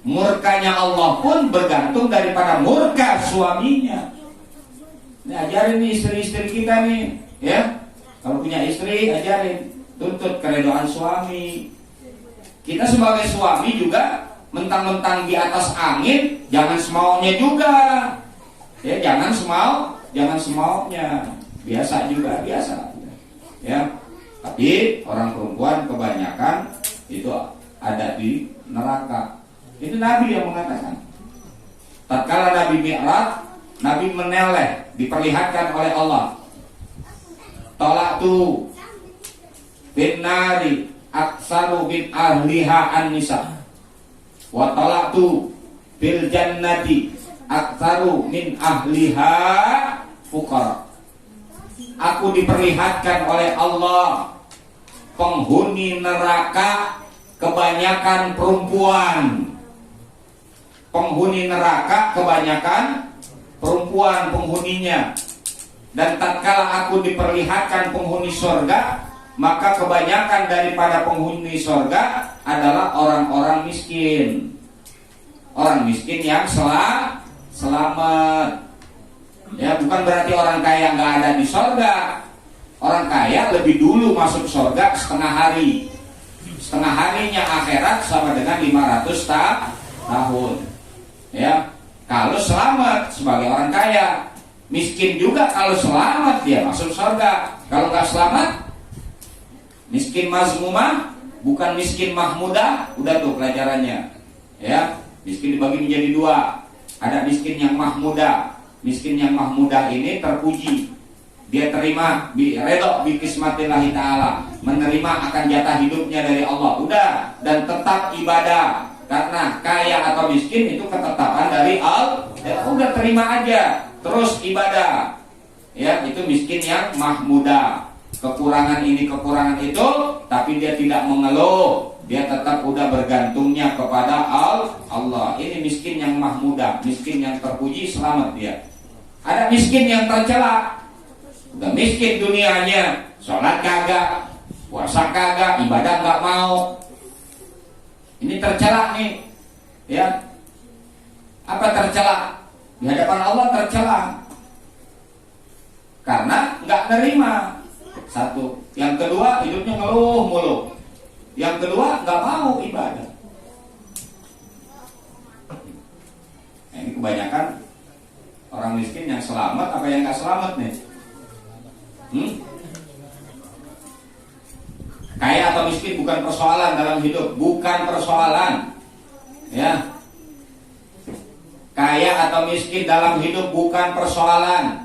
[SPEAKER 1] Murkanya Allah pun bergantung daripada murka suaminya. Ini ajarin nih istri-istri kita nih, ya. Kalau punya istri, ajarin, tuntut keredoan suami. Kita sebagai suami juga mentang-mentang di atas angin, jangan semaunya juga. Ya, jangan semaunya. Biasa juga, biasa. Ya. Tapi orang perempuan kebanyakan itu ada di neraka. Itu Nabi yang mengatakan. Tatkala Nabi Mi'raj, Nabi meneleh, diperlihatkan oleh Allah. Tolaktu bin nari aksaru bin ahliha an-nisa, wa tolaktu bil jannati aksaru min ahliha fuqara. Aku diperlihatkan oleh Allah penghuni neraka kebanyakan perempuan. Penghuni neraka kebanyakan perempuan penghuninya. Dan tatkala aku diperlihatkan penghuni surga, maka kebanyakan daripada penghuni surga adalah orang-orang miskin. Orang miskin yang selamat. Ya, bukan berarti orang kaya nggak ada di surga. Orang kaya lebih dulu masuk surga setengah hari. Setengah harinya akhirat sama dengan 500 tahun. Ya, kalau selamat sebagai orang kaya. Miskin juga kalau selamat dia masuk surga. Kalau nggak selamat, miskin mazmumah, bukan miskin mahmudah. Udah tuh pelajarannya. Ya, miskin dibagi menjadi dua. Ada miskin yang mahmudah. Miskin yang mahmudah ini terpuji. Dia terima redho bi kismatillahi ta'ala, menerima akan jatah hidupnya dari Allah. Udah, dan tetap ibadah. Karena kaya atau miskin itu ketetapan dari Allah. Udah terima aja, terus ibadah. Ya, itu miskin yang mahmudah. Kekurangan ini, kekurangan itu, tapi dia tidak mengeluh. Dia tetap udah bergantungnya kepada Allah. Ini miskin yang mahmudah, miskin yang terpuji, selamat dia. Ada miskin yang tercela. Udah miskin dunianya, sholat kagak, puasa kagak, ibadah nggak mau. Ini tercela nih, ya. Apa tercela? Di hadapan Allah tercela. Karena nggak nerima. Satu. Yang kedua, hidupnya ngeluh mulu. Yang kedua, nggak mau ibadah. Nah, ini kebanyakan orang miskin yang selamat apa yang nggak selamat nih? Kaya atau miskin bukan persoalan dalam hidup, bukan persoalan. Ya. Kaya atau miskin dalam hidup bukan persoalan.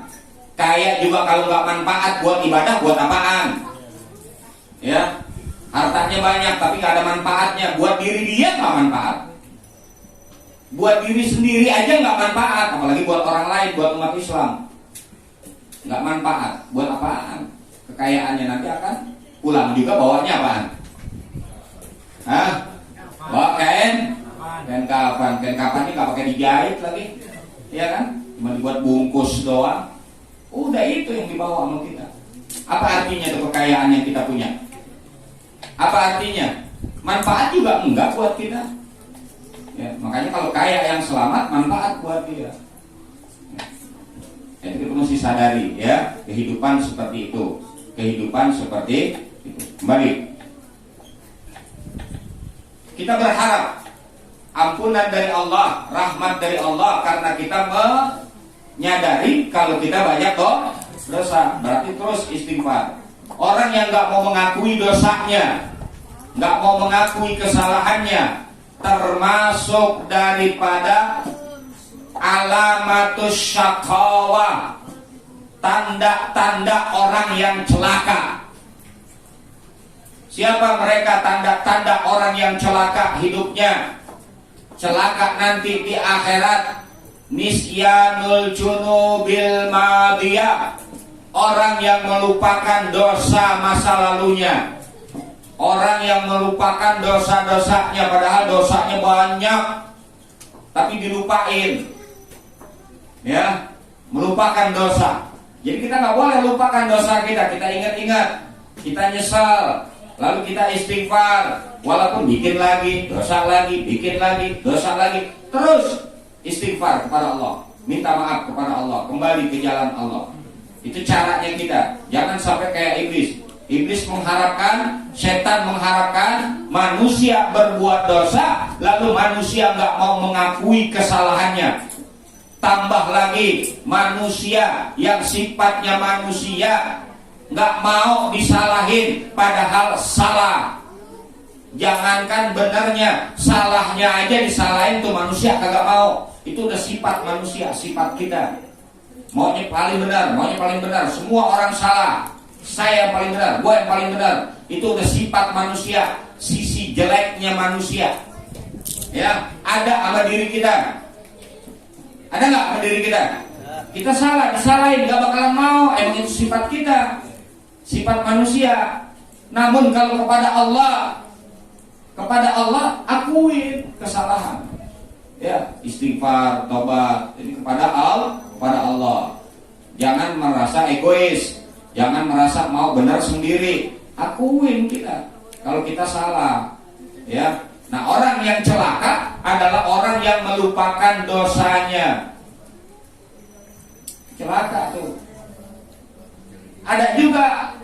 [SPEAKER 1] Kaya juga kalau nggak manfaat buat ibadah, buat apaan? Ya. Hartanya banyak tapi nggak ada manfaatnya, buat diri dia nggak manfaat. Buat diri sendiri aja nggak manfaat, apalagi buat orang lain, buat umat Islam. Nggak manfaat, buat apaan? Kekayaannya nanti akan pulang juga bawanya apaan? Hah? Bawa kain kapan? Kain kapan ini nggak pakai dijahit lagi, ya kan? Cuma dibuat bungkus doang. Udah itu yang dibawa sama kita. Apa artinya itu kekayaan yang kita punya? Apa artinya? Manfaat juga enggak buat kita. Ya, makanya kalau kaya yang selamat, manfaat buat dia. Ya, itu kita mesti sadari, ya, kehidupan seperti itu. Kehidupan seperti itu. Kembali, kita berharap ampunan dari Allah, rahmat dari Allah, karena kita menyadari kalau kita banyak dosa, berarti terus istighfar. Orang yang nggak mau mengakui dosanya, nggak mau mengakui kesalahannya, termasuk daripada alamatus syaqawa, tanda-tanda orang yang celaka. Siapa mereka tanda-tanda orang yang celaka hidupnya? Celaka nanti di akhirat. Nisyanul junubil madiyah, orang yang melupakan dosa masa lalunya. Orang yang melupakan dosa-dosanya, padahal dosanya banyak tapi dilupain. Ya, melupakan dosa. Jadi kita nggak boleh lupakan dosa kita. Kita ingat-ingat, kita nyesal, lalu kita istighfar. Walaupun bikin lagi, dosa lagi, bikin lagi, dosa lagi, terus istighfar kepada Allah, minta maaf kepada Allah, kembali ke jalan Allah. Itu caranya kita. Jangan sampai kayak iblis. Iblis mengharapkan, setan mengharapkan manusia berbuat dosa, lalu manusia nggak mau mengakui kesalahannya. Tambah lagi, manusia yang sifatnya manusia nggak mau disalahin, padahal salah. Jangankan benernya, salahnya aja disalahin tuh manusia kagak mau. Itu udah sifat manusia, sifat kita. Maunya paling benar, maunya paling benar. Semua orang salah, saya yang paling benar, gue yang paling benar. Itu udah sifat manusia, sisi jeleknya manusia. Ya, ada sama diri kita. Ada nggak sama diri kita? Kita salah, disalahin, nggak bakalan mau. Emang itu sifat kita, sifat manusia. Namun kalau kepada Allah akuin kesalahan. Ya, istighfar, tobat. Jadi kepada Allah. Jangan merasa egois, jangan merasa mau benar sendiri. Akuin kita kalau kita salah. Ya. Nah, orang yang celaka adalah orang yang melupakan dosanya. Celaka tuh. Ada juga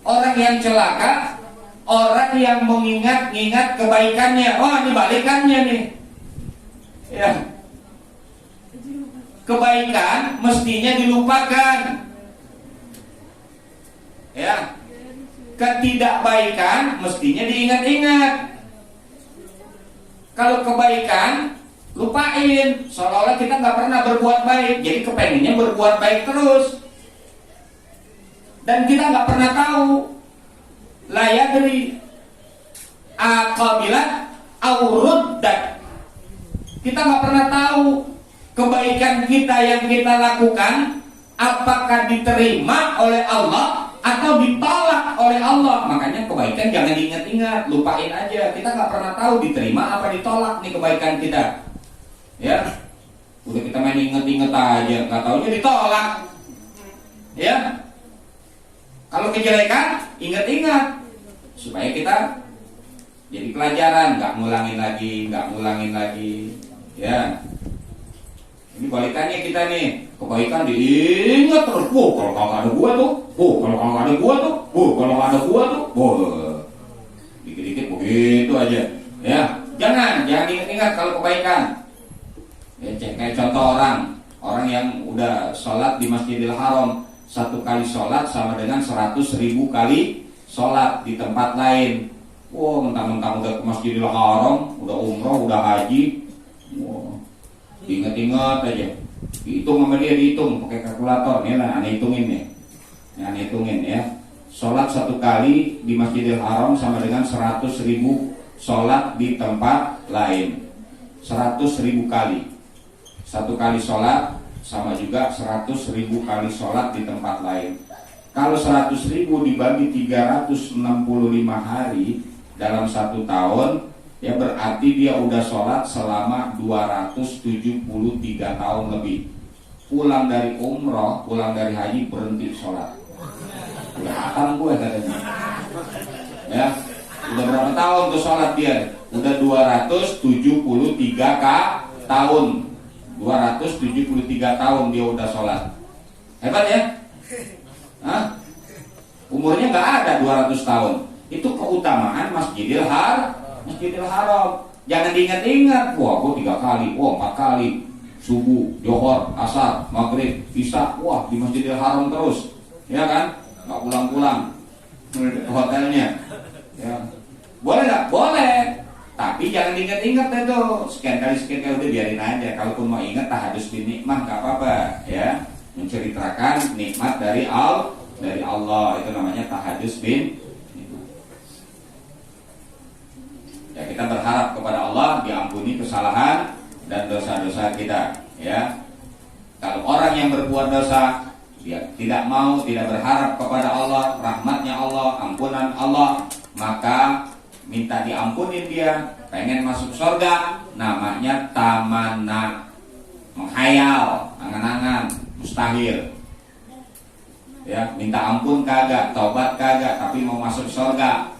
[SPEAKER 1] orang yang celaka, orang yang mengingat-ingat kebaikannya. Oh, ini balikannya nih. Ya. Kebaikan mestinya dilupakan. Ya. Ketidakbaikan mestinya diingat-ingat. Kalau kebaikan lupain, seolah-olah kita nggak pernah berbuat baik. Jadi kepengennya berbuat baik terus. Dan kita nggak pernah tahu la yadri aqabilat auruddat. Kita nggak pernah tahu kebaikan kita yang kita lakukan apakah diterima oleh Allah atau ditolak oleh Allah. Makanya kebaikan jangan diingat-ingat, lupain aja. Kita nggak pernah tahu diterima apa ditolak nih kebaikan kita. Ya, udah kita main inget-inget aja, nggak taunya ditolak. Ya, kalau kejelekan ingat-ingat supaya kita jadi pelajaran, nggak ngulangin lagi. Ya, ini balikannya kita nih, kebaikan diingat terus. Kalau nggak ada gua tuh, kalau nggak ada gua tuh, kalau nggak ada gua tuh, dikit-dikit begitu aja. Ya, jangan ingat-ingat kalau kebaikan. Ya, kayak contoh orang yang udah sholat di Masjidil Haram, satu kali sholat sama dengan 100.000 kali sholat di tempat lain. Mentang-mentang udah ke Masjidil Haram, udah umroh, udah haji. Ingat-ingat aja. Dihitung sama dia, dihitung pakai kalkulator. Nih lah, aneh hitungin nih. Aneh hitungin ya. Sholat satu kali di Masjidil Haram sama dengan 100.000 sholat di tempat lain. 100.000 kali. Satu kali sholat sama juga 100.000 kali sholat di tempat lain. Kalau 100.000 dibagi 365 hari dalam satu tahun, ya berarti dia udah sholat selama 273 tahun lebih. Pulang dari umroh, pulang dari haji berhenti sholat. Udah hatam gue katanya. Ya, udah berapa tahun tuh sholat dia? Udah 273 tahun. 273 tahun dia udah sholat. Hebat ya? Hah? Umurnya nggak ada 200 tahun. Itu keutamaan Masjidil Haram. Jangan diingat-ingat. Wah, gue 3 kali, 4 kali. subuh, johor, asar, maghrib, isya, wah di Masjidil Haram terus, ya kan? Nggak pulang-pulang ke hotelnya, ya. Boleh nggak? Boleh. Tapi jangan ingat-ingat itu. Sekian kali udah biarin aja. Kalaupun mau ingat tahadus bin nikmah nggak apa-apa, ya. Menceritakan nikmat dari Allah, itu namanya tahadus bin nikmah. Ya, kita berharap kepada Allah diampuni kesalahan dan dosa-dosa kita, ya. Kalau orang yang berbuat dosa, dia tidak berharap kepada Allah, rahmatnya Allah, ampunan Allah, maka minta diampunin dia, pengen masuk surga, namanya tamanna, menghayal, angan-angan, mustahil. Ya, minta ampun kagak, taubat kagak, tapi mau masuk surga.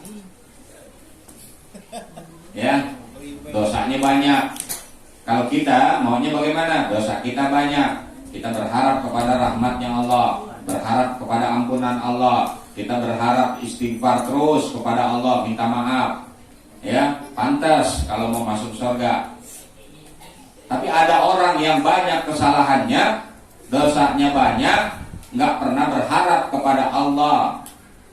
[SPEAKER 1] Ya, dosanya banyak. Kalau kita maunya bagaimana? Dosa kita banyak. Kita berharap kepada rahmatnya Allah, berharap kepada ampunan Allah. Kita berharap istighfar terus kepada Allah, minta maaf. Ya, pantas kalau mau masuk surga. Tapi ada orang yang banyak kesalahannya, dosanya banyak, nggak pernah berharap kepada Allah,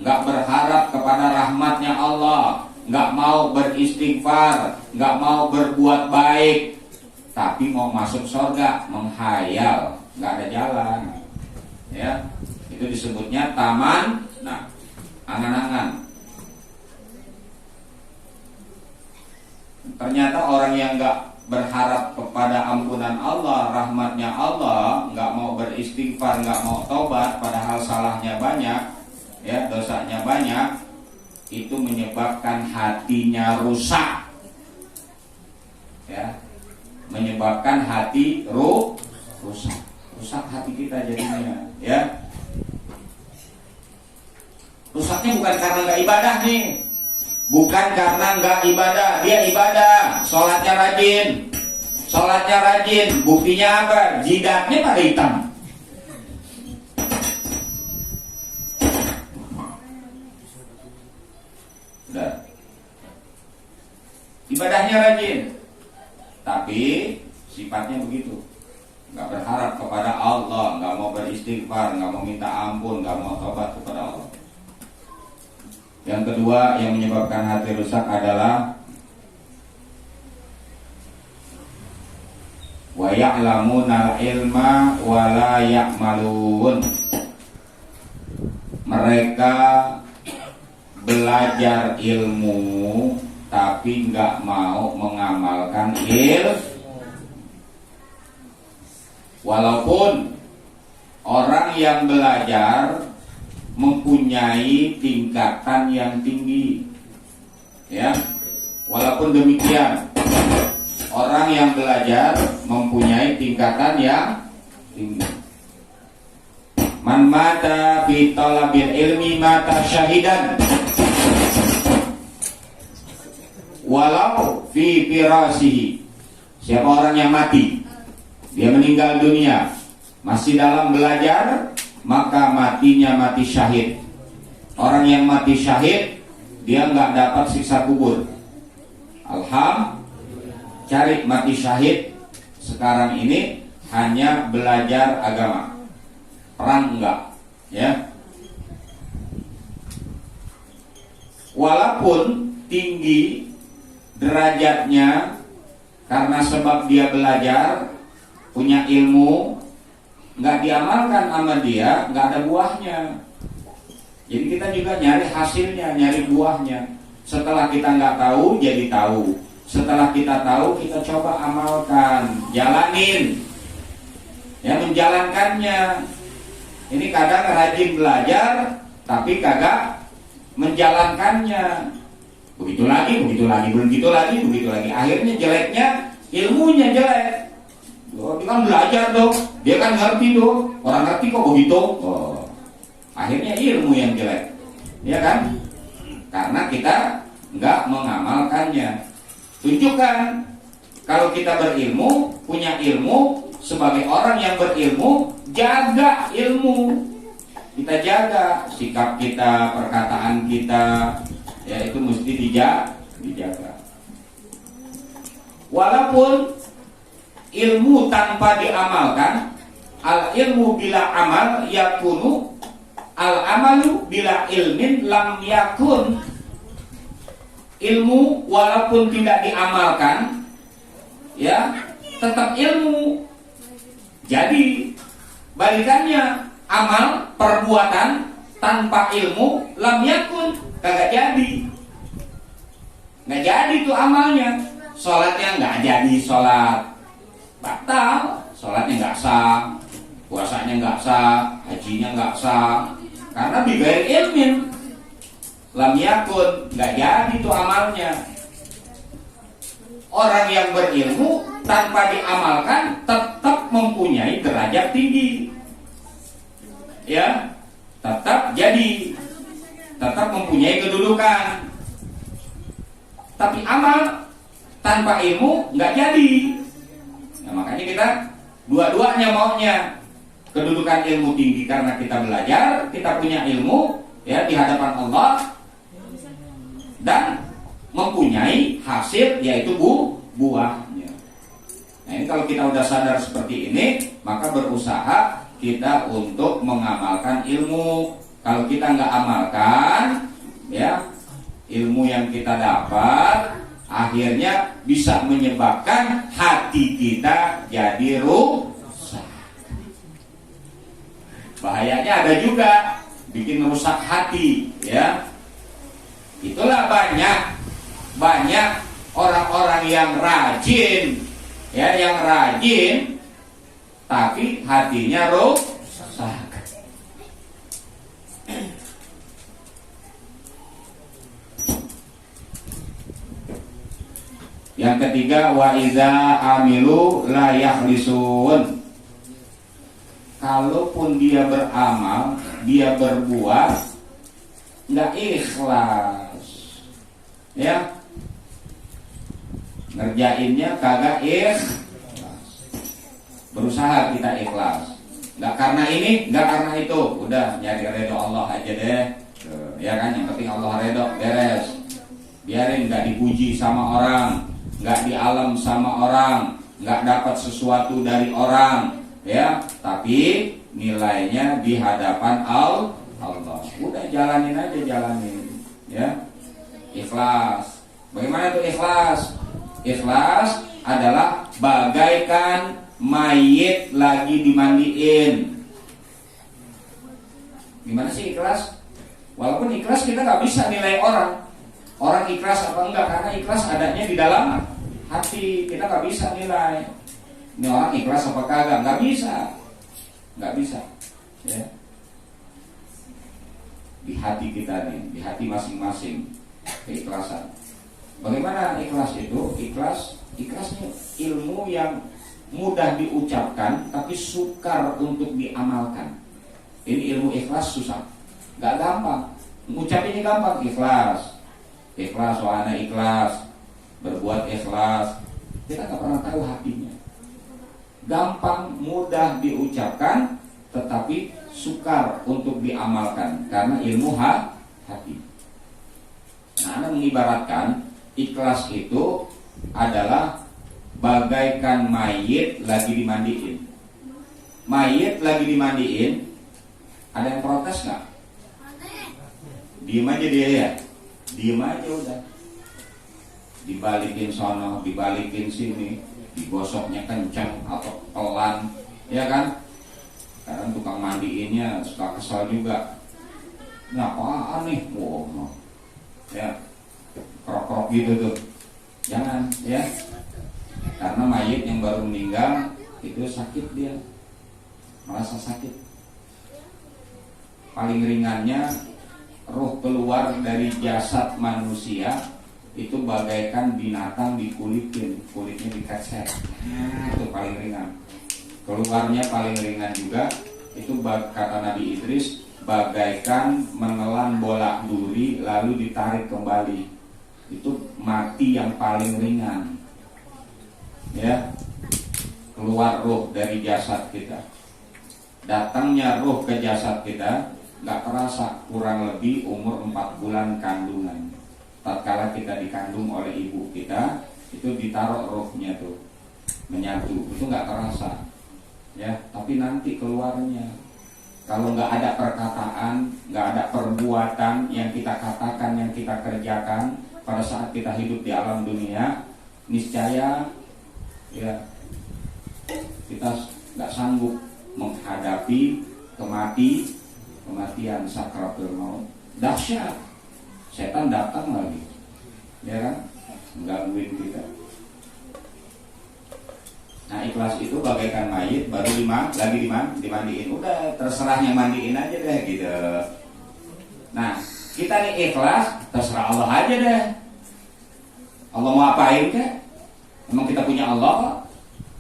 [SPEAKER 1] nggak berharap kepada rahmatnya Allah, nggak mau beristighfar, nggak mau berbuat baik, tapi mau masuk surga, menghayal, nggak ada jalan. Ya, itu disebutnya taman. Nah, angan-angan. Ternyata orang yang nggak berharap kepada ampunan Allah, rahmatnya Allah, nggak mau beristighfar, nggak mau tobat, padahal salahnya banyak, ya, dosanya banyak, itu menyebabkan hatinya rusak, ya, menyebabkan hati rusak hati kita jadinya, ya. Rusaknya bukan karena nggak ibadah nih, bukan karena nggak ibadah, dia ibadah, sholatnya rajin, buktinya apa? Jidatnya pada hitam. Udah, ibadahnya rajin, tapi sifatnya begitu, nggak berharap kepada Allah, nggak mau beristighfar, nggak mau minta ampun, nggak mau tobat kepada Allah. Yang kedua yang menyebabkan hati rusak adalah wa ya'lamuna ilma wa la ya'malun. Mereka belajar ilmu tapi nggak mau mengamalkan ilmu. Walaupun orang yang belajar mempunyai tingkatan yang tinggi, ya, walaupun demikian orang yang belajar mempunyai tingkatan yang tinggi. Man mata fi talabil ilmi mata syahidan walau fi firasihi. Siapa orang yang mati, dia meninggal dunia masih dalam belajar, maka matinya mati syahid. Orang yang mati syahid, dia nggak dapat siksa kubur. Cari mati syahid sekarang ini hanya belajar agama, perang enggak, ya. Walaupun tinggi derajatnya karena sebab dia belajar, punya ilmu, nggak diamalkan sama dia, nggak ada buahnya. Jadi kita juga nyari hasilnya, nyari buahnya. Setelah kita nggak tahu, jadi tahu. Setelah kita tahu, kita coba amalkan, jalanin, ya, menjalankannya. Ini kadang rajin belajar, tapi kagak menjalankannya. Begitu lagi. Akhirnya jeleknya, ilmunya jelek. Dia kan belajar dong, dia kan ngerti dong. Orang ngerti kok begitu. Akhirnya ilmu yang jelek, ya kan? Karena kita nggak mengamalkannya. Tunjukkan kalau kita berilmu, punya ilmu. Sebagai orang yang berilmu, jaga ilmu. Kita jaga sikap kita, perkataan kita, ya, itu mesti dijaga. Walaupun ilmu tanpa diamalkan, al ilmu bila amal yakunu, al amalu bila ilmin lam yakun. Ilmu walaupun tidak diamalkan, ya, tetap ilmu. Jadi balikannya, amal perbuatan tanpa ilmu lam yakun, kagak jadi. Nggak jadi tuh amalnya. Sholatnya nggak jadi sholat, batal. Sholatnya nggak sah, puasanya nggak sah, hajinya nggak sah, karena bighairi ilmin, lam yakun, nggak jadi tuh amalnya. Orang yang berilmu tanpa diamalkan tetap mempunyai derajat tinggi, ya, tetap jadi, tetap mempunyai kedudukan. Tapi amal tanpa ilmu nggak jadi. Nah, makanya kita dua-duanya maunya. Kedudukan ilmu tinggi karena kita belajar, kita punya ilmu, ya, di hadapan Allah, dan mempunyai hasil, yaitu buahnya. Nah, ini kalau kita udah sadar seperti ini, maka berusaha kita untuk mengamalkan ilmu. Kalau kita nggak amalkan, ya, ilmu yang kita dapat akhirnya bisa menyebabkan hati kita jadi rusak. Bahayanya ada juga, bikin rusak hati, ya. Itulah banyak orang-orang yang rajin, ya, yang rajin tapi hatinya rusak. Yang ketiga, wa iza amilu la yakhlisun. Kalaupun dia beramal, dia berbuat nggak ikhlas, ya, ngerjainnya kagak ikhlas. Berusaha kita ikhlas, nggak karena ini, nggak karena itu, udah nyari ridho Allah aja deh, ya kan, yang penting Allah ridho, beres. Biarin nggak dipuji sama orang, nggak di alam sama orang, nggak dapat sesuatu dari orang, ya, tapi nilainya di hadapan Allah. Udah jalanin aja, ya, ikhlas. Bagaimana tuh ikhlas? Ikhlas adalah bagaikan mayit lagi dimandiin. Gimana sih ikhlas? Walaupun ikhlas kita nggak bisa nilai orang ikhlas apa enggak, karena ikhlas adanya di dalam hati. Kita nggak bisa nilai ini orang ikhlas apa kagak, nggak bisa, ya. Di hati kita nih, di hati masing-masing keikhlasan. Bagaimana ikhlas itu? Ikhlasnya ilmu yang mudah diucapkan tapi sukar untuk diamalkan. Ini ilmu ikhlas susah, nggak gampang. Ngucapinnya gampang, ikhlas, wahana ikhlas, berbuat ikhlas. Kita nggak pernah tahu hatinya. Gampang, mudah diucapkan, tetapi sukar untuk diamalkan karena ilmu hati. Nah, Anda mengibaratkan ikhlas itu adalah bagaikan mayit lagi dimandiin. Mayit lagi dimandiin, ada yang protes nggak? Diem aja dia, ya, diem aja udah. Dibalikin sono, dibalikin sini, digosoknya kencang atau pelan, ya kan? Karena tukang mandiinnya suka kesal juga. Ini apaan nih? Wow, ya, krok-krok gitu tuh. Jangan, ya. Karena mayit yang baru meninggal itu sakit, dia merasa sakit. Paling ringannya roh keluar dari jasad manusia itu bagaikan binatang dikulitin, kulitnya dikeset. Itu paling ringan. Keluarnya paling ringan juga. Itu kata Nabi Idris, bagaikan menelan bola duri lalu ditarik kembali. Itu mati yang paling ringan, ya. Keluar roh dari jasad kita. Datangnya roh ke jasad kita nggak terasa, kurang lebih umur 4 bulan kandungan. Tatkala kita dikandung oleh ibu kita, itu ditaruh rohnya tuh menyatu, itu nggak terasa, ya. Tapi nanti keluarnya, kalau nggak ada perkataan, nggak ada perbuatan yang kita katakan, yang kita kerjakan pada saat kita hidup di alam dunia, niscaya, ya, kita nggak sanggup menghadapi kematian sakratul maut. Dahsyat, setan datang lagi, ya kan, menggangguin kita. Nah, ikhlas itu bagaikan mayit baru dimandiin. Udah terserah yang mandiin aja deh gitu. Nah, kita nih ikhlas, terserah Allah aja deh. Allah mau apain kek? Emang kita punya Allah kok?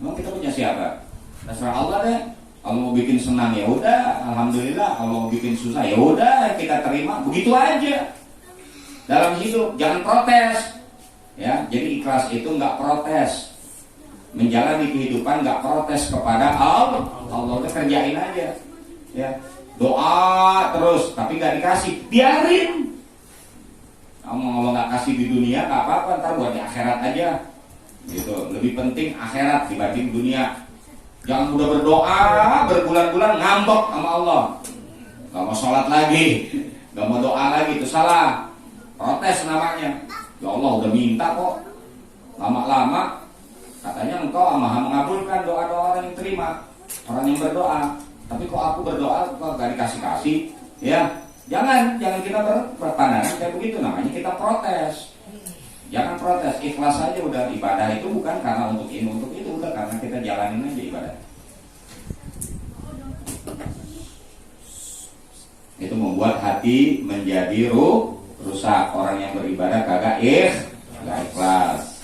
[SPEAKER 1] Emang kita punya siapa? Terserah Allah deh. Allah mau bikin senang ya udah, alhamdulillah. Allah mau bikin susah ya udah, kita terima. Begitu aja. Dalam hidup jangan protes. Ya, jadi ikhlas itu nggak protes. Menjalani kehidupan nggak protes kepada Allah. Allah udah kerjain aja, ya, doa terus tapi nggak dikasih, biarin. Kamu kalau nggak kasih di dunia nggak apa-apa, ntar buat di akhirat aja, gitu. Lebih penting akhirat dibanding dunia. Jangan udah berdoa berbulan-bulan ngambek sama Allah, nggak mau sholat lagi, nggak mau doa lagi, itu salah. Protes namanya. Ya Allah udah minta kok, lama-lama katanya engkau maha mengabulkan doa-doa orang yang terima, orang yang berdoa. Tapi kok aku berdoa kok gak dikasih-kasih, ya. Jangan kita berpandangan kayak begitu, namanya kita protes. Jangan protes, ikhlas aja udah. Ibadah itu bukan karena untuk ini untuk itu, udah karena kita jalanin aja ibadah. Itu membuat hati menjadi rusak. Orang yang beribadah kagak ikhlas.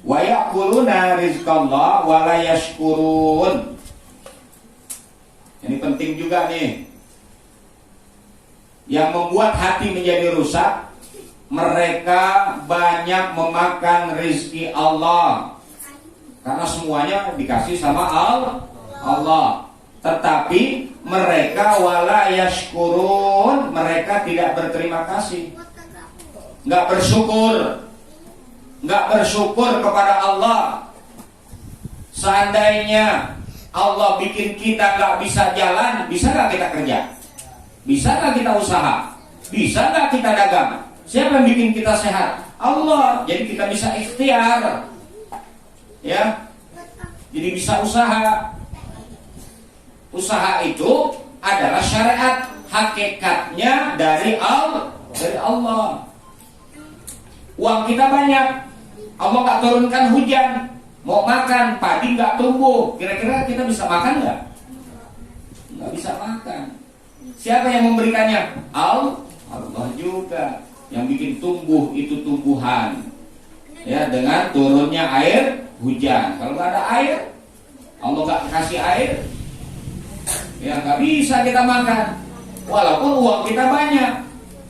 [SPEAKER 1] Wa ya'kuluna rizqallah wa la yashkurun. Ini penting juga nih. Yang membuat hati menjadi rusak, mereka banyak memakan rizki Allah. Karena semuanya dikasih sama Allah. Tetapi mereka wala yashkurun, mereka tidak berterima kasih, nggak bersyukur kepada Allah. Seandainya Allah bikin kita nggak bisa jalan, bisa nggak kita kerja? Bisa nggak kita usaha? Bisa nggak kita dagang? Siapa yang bikin kita sehat? Allah. Jadi kita bisa ikhtiar, ya. Jadi bisa usaha. Usaha itu adalah syariat, hakikatnya dari Allah. Uang kita banyak, Allah nggak turunkan hujan, mau makan padi nggak tumbuh, kira-kira kita bisa makan nggak? Nggak bisa makan. Siapa yang memberikannya? Allah juga yang bikin tumbuh itu tumbuhan, ya, dengan turunnya air hujan. Kalau nggak ada air, Allah nggak kasih air, ya nggak bisa kita makan. Walaupun uang kita banyak,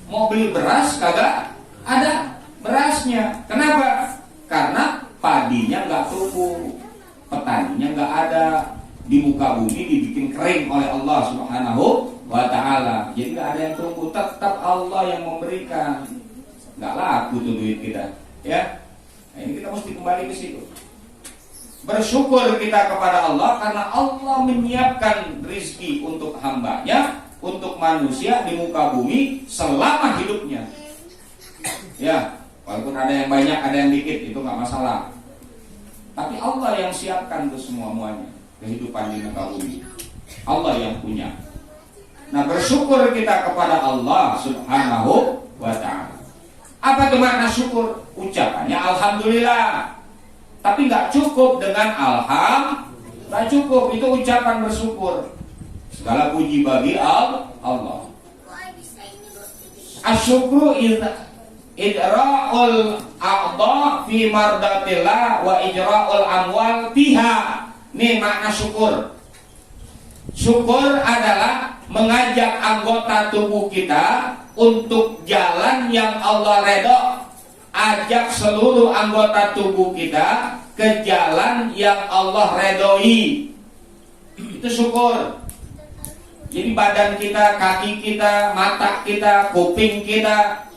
[SPEAKER 1] mau beli beras kagak ada berasnya. Kenapa? Karena padinya nggak tumbuh, petaninya nggak ada, di muka bumi dibikin kering oleh Allah Subhanahu wa ta'ala. Jadi nggak ada yang tumbuh, tetap Allah yang memberikan. Nggak laku tuh duit kita, ya. Nah, ini kita mesti kembali ke situ. Bersyukur kita kepada Allah karena Allah menyiapkan rizki untuk hambanya, untuk manusia di muka bumi selama hidupnya. Ya, walaupun ada yang banyak, ada yang dikit, itu nggak masalah. Tapi Allah yang siapkan tuh semuanya kehidupan di muka bumi. Allah yang punya. Nah, bersyukur kita kepada Allah Subhanahu wa ta'ala. Apa itu makna syukur? Ucapannya alhamdulillah. Tapi nggak cukup dengan nggak cukup, itu ucapan bersyukur. Segala puji bagi Allah. Asyukru idra'ul a'dha fi mardatillah wa ijra'ul amwal fiha. Ini makna syukur. Syukur adalah mengajak anggota tubuh kita untuk jalan yang Allah redha. Ajak seluruh anggota tubuh kita ke jalan yang Allah redhoi. Itu syukur. Jadi badan kita, kaki kita, mata kita, kuping kita,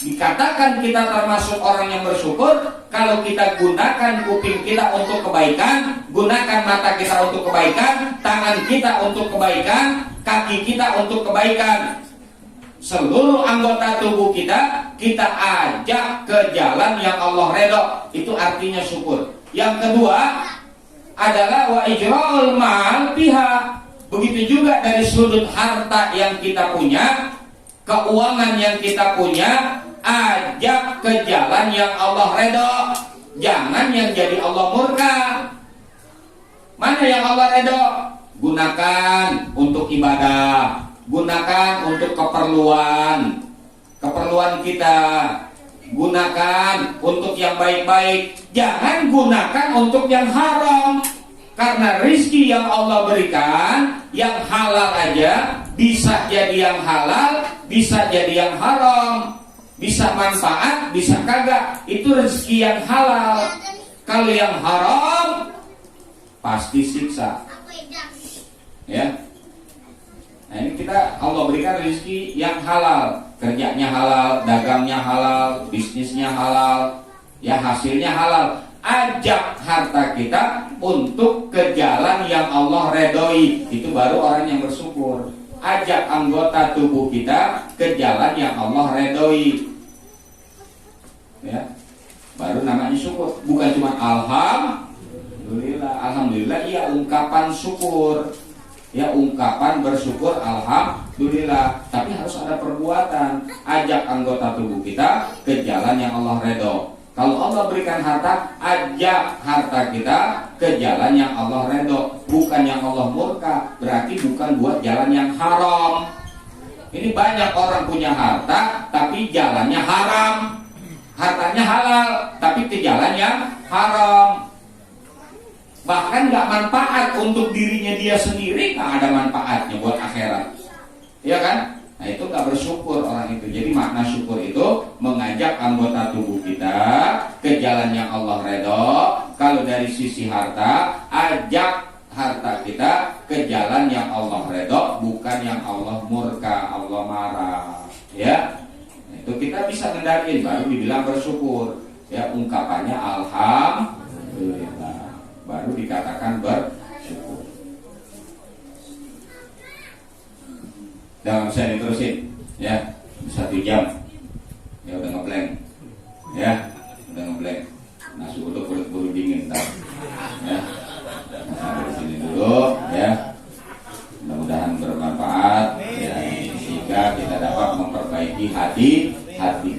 [SPEAKER 1] Dikatakan kita termasuk orang yang bersyukur kalau kita gunakan kuping kita untuk kebaikan, gunakan mata kita untuk kebaikan, tangan kita untuk kebaikan, kaki kita untuk kebaikan. Seluruh anggota tubuh kita ajak ke jalan yang Allah redha. Itu artinya syukur. Yang kedua adalah wa ijra'ul mal biha. Begitu juga dari sudut harta yang kita punya, keuangan yang kita punya, ajak ke jalan yang Allah redha. Jangan yang jadi Allah murka. Mana yang Allah redha? Gunakan untuk ibadah, gunakan untuk keperluan kita, gunakan untuk yang baik-baik. Jangan gunakan untuk yang haram. Karena rizki yang Allah berikan, yang halal aja bisa jadi yang halal, bisa jadi yang haram, bisa manfaat, bisa kagak. Itu rezeki yang halal. Kalau yang haram pasti siksa. Ya. Nah ini kita Allah berikan rezeki yang halal, kerjanya halal, dagangnya halal, bisnisnya halal, ya hasilnya halal. Ajak harta kita untuk ke jalan yang Allah redhoi. Itu baru orang yang bersyukur. Ajak anggota tubuh kita ke jalan yang Allah redhoi. Ya, baru namanya syukur. Bukan cuma alhamdulillah. Alhamdulillah iya ungkapan syukur. Ya ungkapan bersyukur alhamdulillah. Tapi harus ada perbuatan. Ajak anggota tubuh kita ke jalan yang Allah redho. Kalau Allah berikan harta, ajak harta kita ke jalan yang Allah redho, bukan yang Allah murka. Berarti bukan buat jalan yang haram. Ini banyak orang punya harta tapi jalannya haram. Hartanya halal tapi ke jalan yang haram. Bahkan gak manfaat untuk dirinya dia sendiri, gak ada manfaatnya buat akhirat. Iya kan? Nah itu gak bersyukur orang itu. Jadi makna syukur itu mengajak anggota tubuh kita ke jalan yang Allah redho. Kalau dari sisi harta, ajak harta kita ke jalan yang Allah redho, bukan yang Allah murka, Allah marah. Ya, itu kita bisa ngendaliin, baru dibilang bersyukur. Ya ungkapannya alhamdulillah, baru dikatakan bersyukur. Jangan bisa diterusin, ya 1 jam, ya udah ngeblank, ya udah ngeblank. Nasi uduk buru-buru dingin, ntar, ya. Sampai sini dulu, ya. Mudah-mudahan bermanfaat, ya. Sehingga kita dapat memperbaiki hati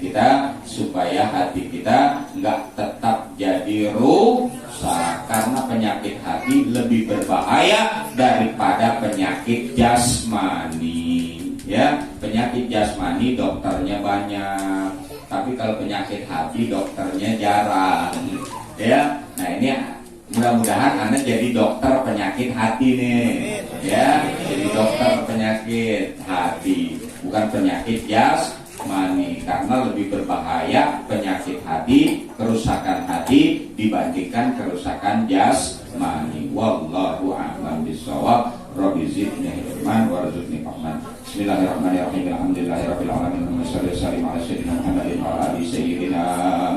[SPEAKER 1] kita supaya hati kita nggak tetap jadi rusak. Karena penyakit hati lebih berbahaya daripada penyakit jasmani. Ya, penyakit jasmani dokternya banyak, tapi kalau penyakit hati dokternya jarang. Ya, nah ini mudah-mudahan Anda jadi dokter penyakit hati nih. Ya, jadi dokter penyakit hati, bukan penyakit jasmani. Karena lebih berbahaya penyakit hati, kerusakan hati dibandingkan kerusakan jasmani. Wallahu a'lam bishawab. Rabbi zidni ilman warzuqni fahman. Bismillahirrahmanirrahim. Alhamdulillahirabbil alamin. Wassallallahu wasallam ala sayyidina Muhammadin wa ala ali sayyidina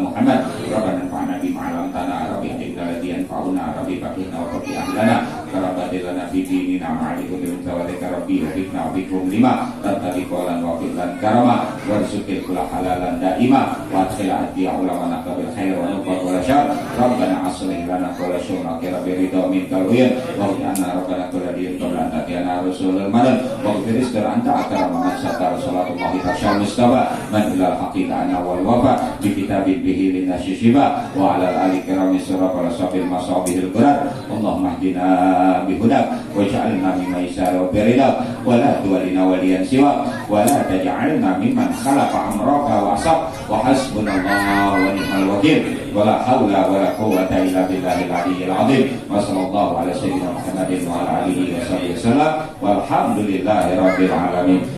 [SPEAKER 1] Muhammad. Rabbana fa'na bima 'allamtana, rabbi hadina yanfa'una, rabbi faqihna wa faqih ahlana, rabbana lana fi dinina ma'alikum min tawadika rabbi wa fitna wa bikum lima tattaqi qalan wa fitlan karama warzuqil kula halalan daima wa adkhil adiya ulamana bil khair wa nuqat wa syarr. Rabbana aslih lana kulla syu'na bi ridha minkal wa anna rabbana kulladin qabla an ta'tiyana rasulul madan wa firis anta akram man satara salatullahi tasyal mustafa man ilal haqiqana wal wafa bi kitabin bihi linasy shiba wa ala ali kirami surah wal safil masabihil quran. Allahumma hdina bihudak waj'alna mimman yasara birida wa la tuwallina waliyan siwa wa la taj'alna mimman khalaqa amraka wa asab wa hasbunallahu wa ni'mal wakil wa la haula wa la quwwata illa billahil aliyyil azim. Wa sallallahu ala sayyidina Muhammadin wa ala alihi wa sahbihi wasallam walhamdulillahi rabbil alamin.